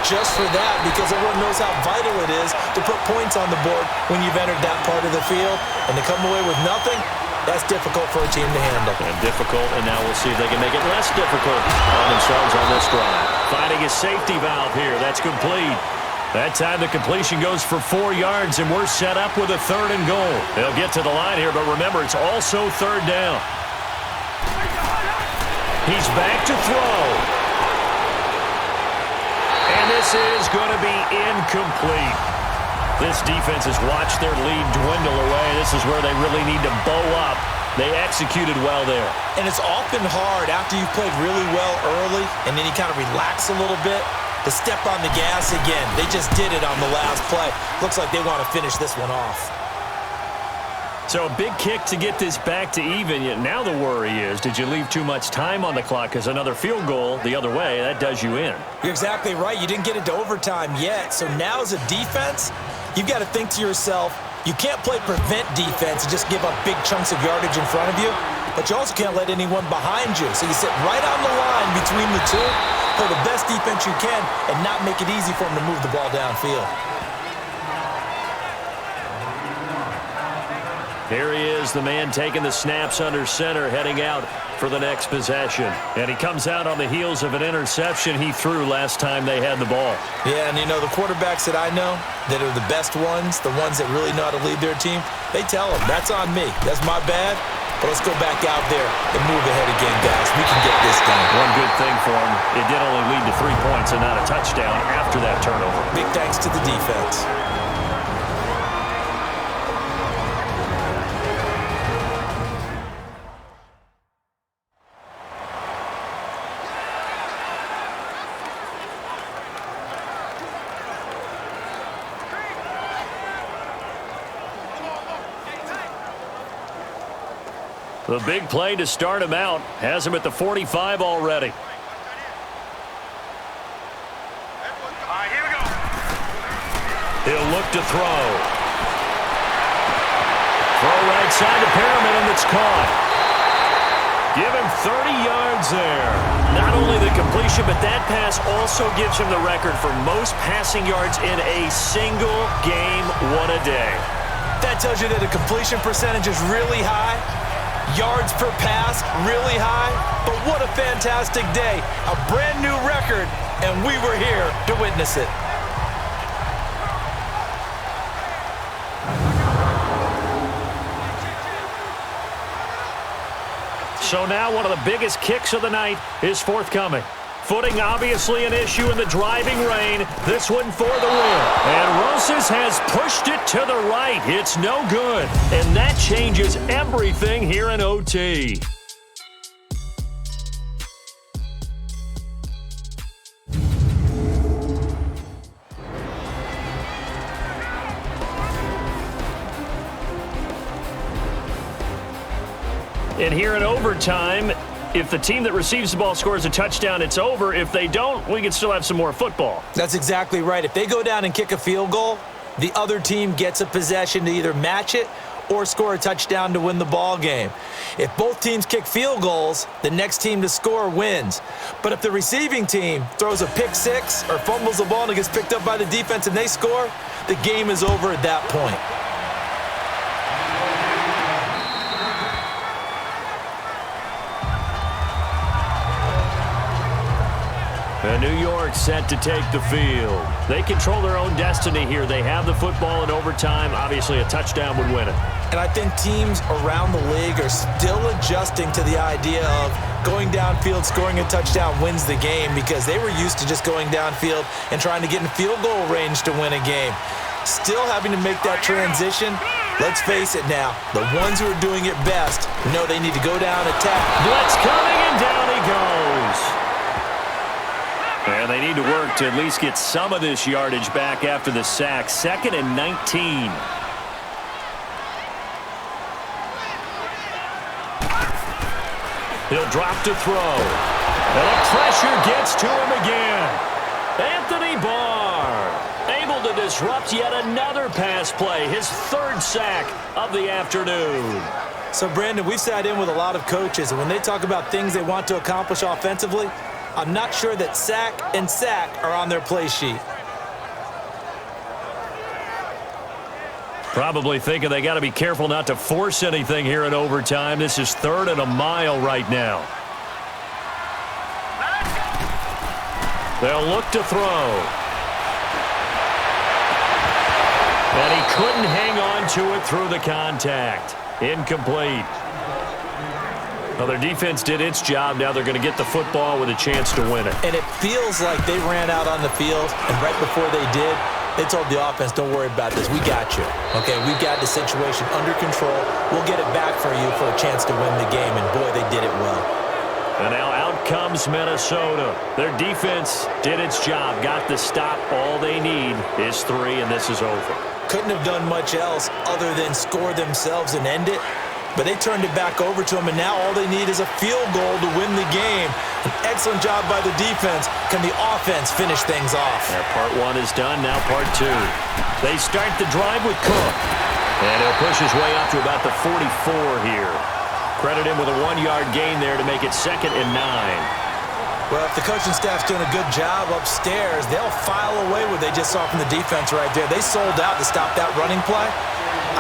just for that because everyone knows how vital it is to put points on the board when you've entered that part of the field. And to come away with nothing, that's difficult for a team to handle.
And difficult, and now we'll see if they can make it less difficult on themselves on this drive. Finding a safety valve here. That's complete. That time the completion goes for 4 yards, and we're set up with a 3rd and goal. They'll get to the line here, but remember, it's also 3rd down. He's back to throw. And this is going to be incomplete. This defense has watched their lead dwindle away. This is where they really need to bow up. They executed well there.
And it's often hard after you've played really well early and then you kind of relax a little bit to step on the gas again. They just did it on the last play. Looks like they want to finish this one off.
So a big kick to get this back to even. Yet now the worry is, did you leave too much time on the clock? Because another field goal the other way, that does you in.
You're exactly right. You didn't get it to overtime yet. So now as a defense, you've got to think to yourself, you can't play prevent defense and just give up big chunks of yardage in front of you. But you also can't let anyone behind you. So you sit right on the line between the two, play the best defense you can, and not make it easy for them to move the ball downfield.
Here he is, the man taking the snaps under center, heading out for the next possession. And he comes out on the heels of an interception he threw last time they had the ball.
Yeah, and the quarterbacks that I know that are the best ones, the ones that really know how to lead their team, they tell them, that's on me. That's my bad. But let's go back out there and move ahead again, guys. We can get this done.
One good thing for him, it did only lead to 3 points and not a touchdown after that turnover.
Big thanks to the defense.
The big play to start him out has him at the 45 already.
All right, here we go.
He'll look to throw. Throw right side to Perriman, and it's caught. Give him 30 yards there. Not only the completion, but that pass also gives him the record for most passing yards in a single game. What a day.
That tells you that the completion percentage is really high. Yards per pass, really high. But what a fantastic day. A brand new record, and we were here to witness it.
So now one of the biggest kicks of the night is forthcoming. Footing obviously an issue in the driving rain. This one for the win. And Rosas has pushed it to the right. It's no good. And that changes everything here in OT. And here in overtime, if the team that receives the ball scores a touchdown, it's over. If they don't, we can still have some more football.
That's exactly right. If they go down and kick a field goal, the other team gets a possession to either match it or score a touchdown to win the ball game. If both teams kick field goals, the next team to score wins. But if the receiving team throws a pick six or fumbles the ball and it gets picked up by the defense and they score, the game is over at that point.
And New York set to take the field. They control their own destiny here. They have the football in overtime. Obviously, a touchdown would win it.
And I think teams around the league are still adjusting to the idea of going downfield, scoring a touchdown wins the game, because they were used to just going downfield and trying to get in field goal range to win a game. Still having to make that transition. Let's face it now, the ones who are doing it best know they need to go down, attack.
Blitz coming, and down he goes. And they need to work to at least get some of this yardage back after the sack. 2nd and 19. He'll drop to throw. And the pressure gets to him again. Anthony Barr able to disrupt yet another pass play. His 3rd sack of the afternoon.
So, Brandon, we've sat in with a lot of coaches, and when they talk about things they want to accomplish offensively, I'm not sure that sack and sack are on their play sheet.
Probably thinking they got to be careful not to force anything here in overtime. This is 3rd and a mile right now. They'll look to throw. And he couldn't hang on to it through the contact. Incomplete. Well, their defense did its job. Now they're going to get the football with a chance to win it.
And it feels like they ran out on the field, and right before they did, they told the offense, don't worry about this. We got you. Okay, we've got the situation under control. We'll get it back for you for a chance to win the game. And, boy, they did it well.
And now out comes Minnesota. Their defense did its job, got the stop. All they need is 3, and this is over.
Couldn't have done much else other than score themselves and end it. But they turned it back over to them, and now all they need is a field goal to win the game. An excellent job by the defense. Can the offense finish things off?
Yeah, part 1 is done, now part 2. They start the drive with Cook. And he'll push his way up to about the 44 here. Credit him with a 1-yard gain there to make it 2nd and 9.
Well, if the coaching staff's doing a good job upstairs, they'll file away what they just saw from the defense right there. They sold out to stop that running play.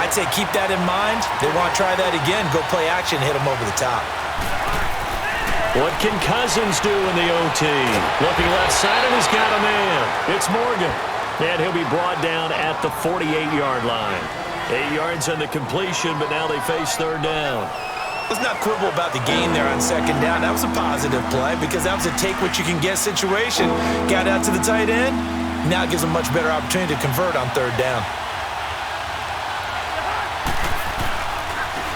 I'd say keep that in mind. They want to try that again. Go play action, hit them over the top.
What can Cousins do in the OT? Looking left side, and he's got a man. It's Morgan. And he'll be brought down at the 48-yard line. 8 yards on the completion, but now they face third down.
Let's not quibble about the gain there on second down. That was a positive play because that was a take-what-you-can-get situation. Got out to the tight end. Now it gives them a much better opportunity to convert on third down.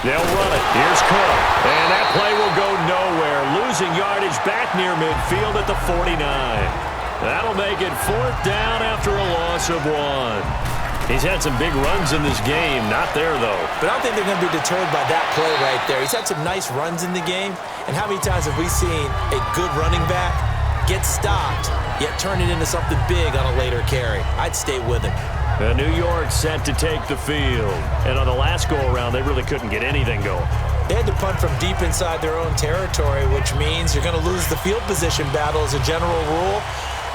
They'll run it. Here's Cook. And that play will go nowhere. Losing yardage back near midfield at the 49. That'll make it fourth down after a loss of 1. He's had some big runs in this game. Not there, though.
But I don't think they're going to be deterred by that play right there. He's had some nice runs in the game. And how many times have we seen a good running back get stopped, yet turn it into something big on a later carry? I'd stay with him.
New York set to take the field. And on the last go-around, they really couldn't get anything going.
They had to punt from deep inside their own territory, which means you're going to lose the field position battle as a general rule.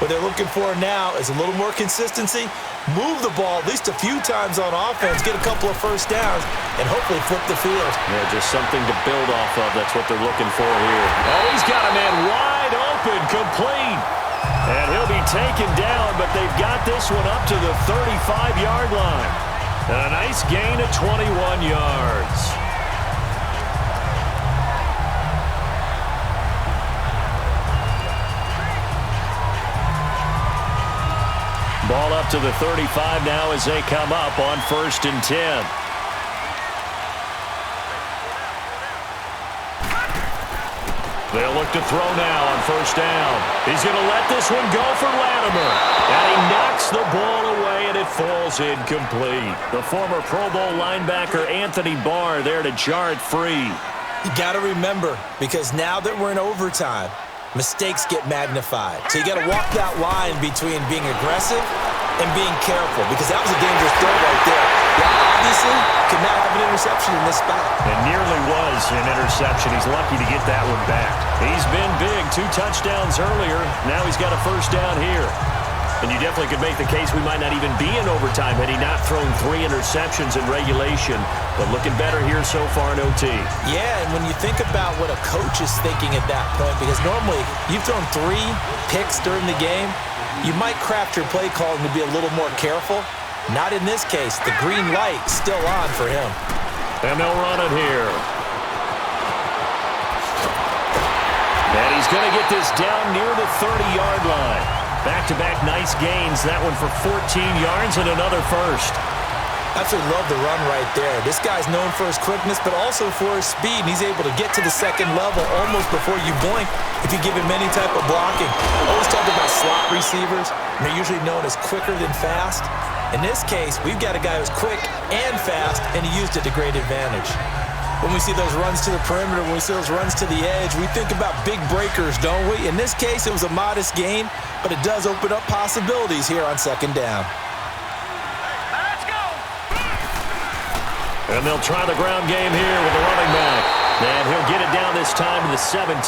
What they're looking for now is a little more consistency, move the ball at least a few times on offense, get a couple of first downs, and hopefully flip the field.
Yeah, just something to build off of. That's what they're looking for here. Oh, he's got a man wide open, complete. And he'll be taken down, but they've got this one up to the 35-yard line. And a nice gain of 21 yards. Ball up to the 35 now as they come up on 1st and 10. They'll look to throw now on 1st down. He's going to let this one go for Latimer. And he knocks the ball away, and it falls incomplete. The former Pro Bowl linebacker Anthony Barr there to jar it free.
You got to remember, because now that we're in overtime, mistakes get magnified. So you got to walk that line between being aggressive and being careful, because that was a dangerous throw right there. Yeah, obviously, could not have an interception in this spot.
It nearly was an interception. He's lucky to get that one back. He's been big. 2 touchdowns earlier. Now he's got a first down here. And you definitely could make the case we might not even be in overtime had he not thrown 3 interceptions in regulation. But looking better here so far in OT.
Yeah, and when you think about what a coach is thinking at that point, because normally you've thrown 3 picks during the game, you might craft your play calling to be a little more careful. Not in this case. The green light still on for him.
And they'll run it here. And he's going to get this down near the 30-yard line. Back-to-back nice gains. That one for 14 yards and another first.
Absolutely love the run right there. This guy's known for his quickness, but also for his speed. And he's able to get to the second level almost before you blink if you give him any type of blocking. Always talk about slot receivers. And they're usually known as quicker than fast. In this case, we've got a guy who's quick and fast, and he used it to great advantage. When we see those runs to the perimeter, when we see those runs to the edge, we think about big breakers, don't we? In this case, it was a modest gain, but it does open up possibilities here on second down.
Let's go!
And they'll try the ground game here with the running back. And he'll get it down this time to the 17.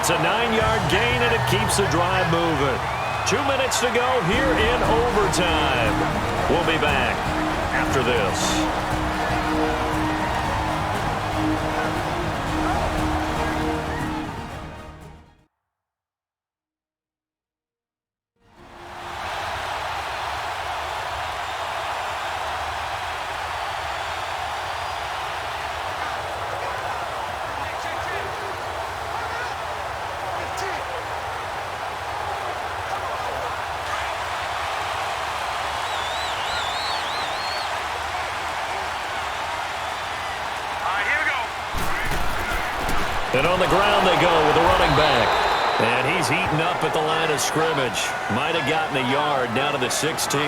It's a 9-yard gain, and it keeps the drive moving. 2 minutes to go here in overtime. We'll be back after this. And on the ground they go with the running back. And he's eaten up at the line of scrimmage. Might have gotten a yard down to the 16.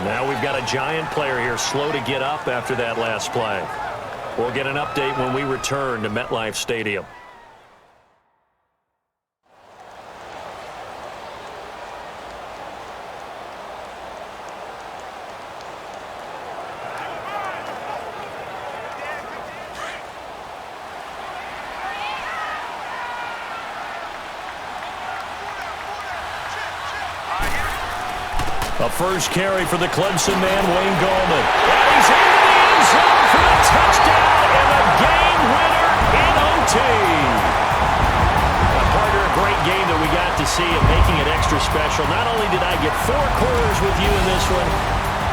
Now we've got a Giant player here slow to get up after that last play. We'll get an update when we return to MetLife Stadium. A first carry for the Clemson man, Wayne Gallman. And he's into the end zone for the touchdown and the game winner in OT. Partner, a great game that we got to see and making it extra special. Not only did I get 4 quarters with you in this one,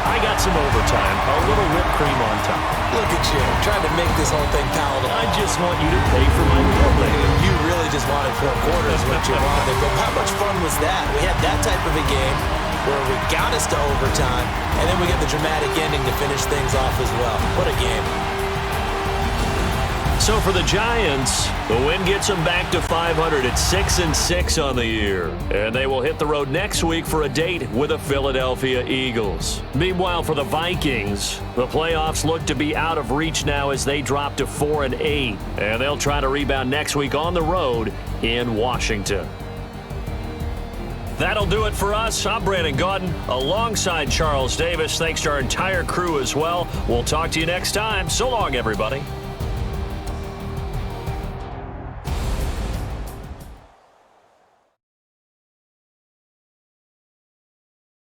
I got some overtime, a little whipped cream on top.
Look at you, trying to make this whole thing palatable.
I just want you to pay for my meal later.
You really just wanted 4 quarters, what you wanted. But how much fun was that? We had that type of a game where we got us to overtime, and then we get the dramatic ending to finish things off as well. What a game.
So for the Giants, the win gets them back to 500 at 6-6 on the year. And they will hit the road next week for a date with the Philadelphia Eagles. Meanwhile, for the Vikings, the playoffs look to be out of reach now as they drop to 4-8. And they'll try to rebound next week on the road in Washington. That'll do it for us. I'm Brandon Gaudin alongside Charles Davis. Thanks to our entire crew as well. We'll talk to you next time. So long, everybody.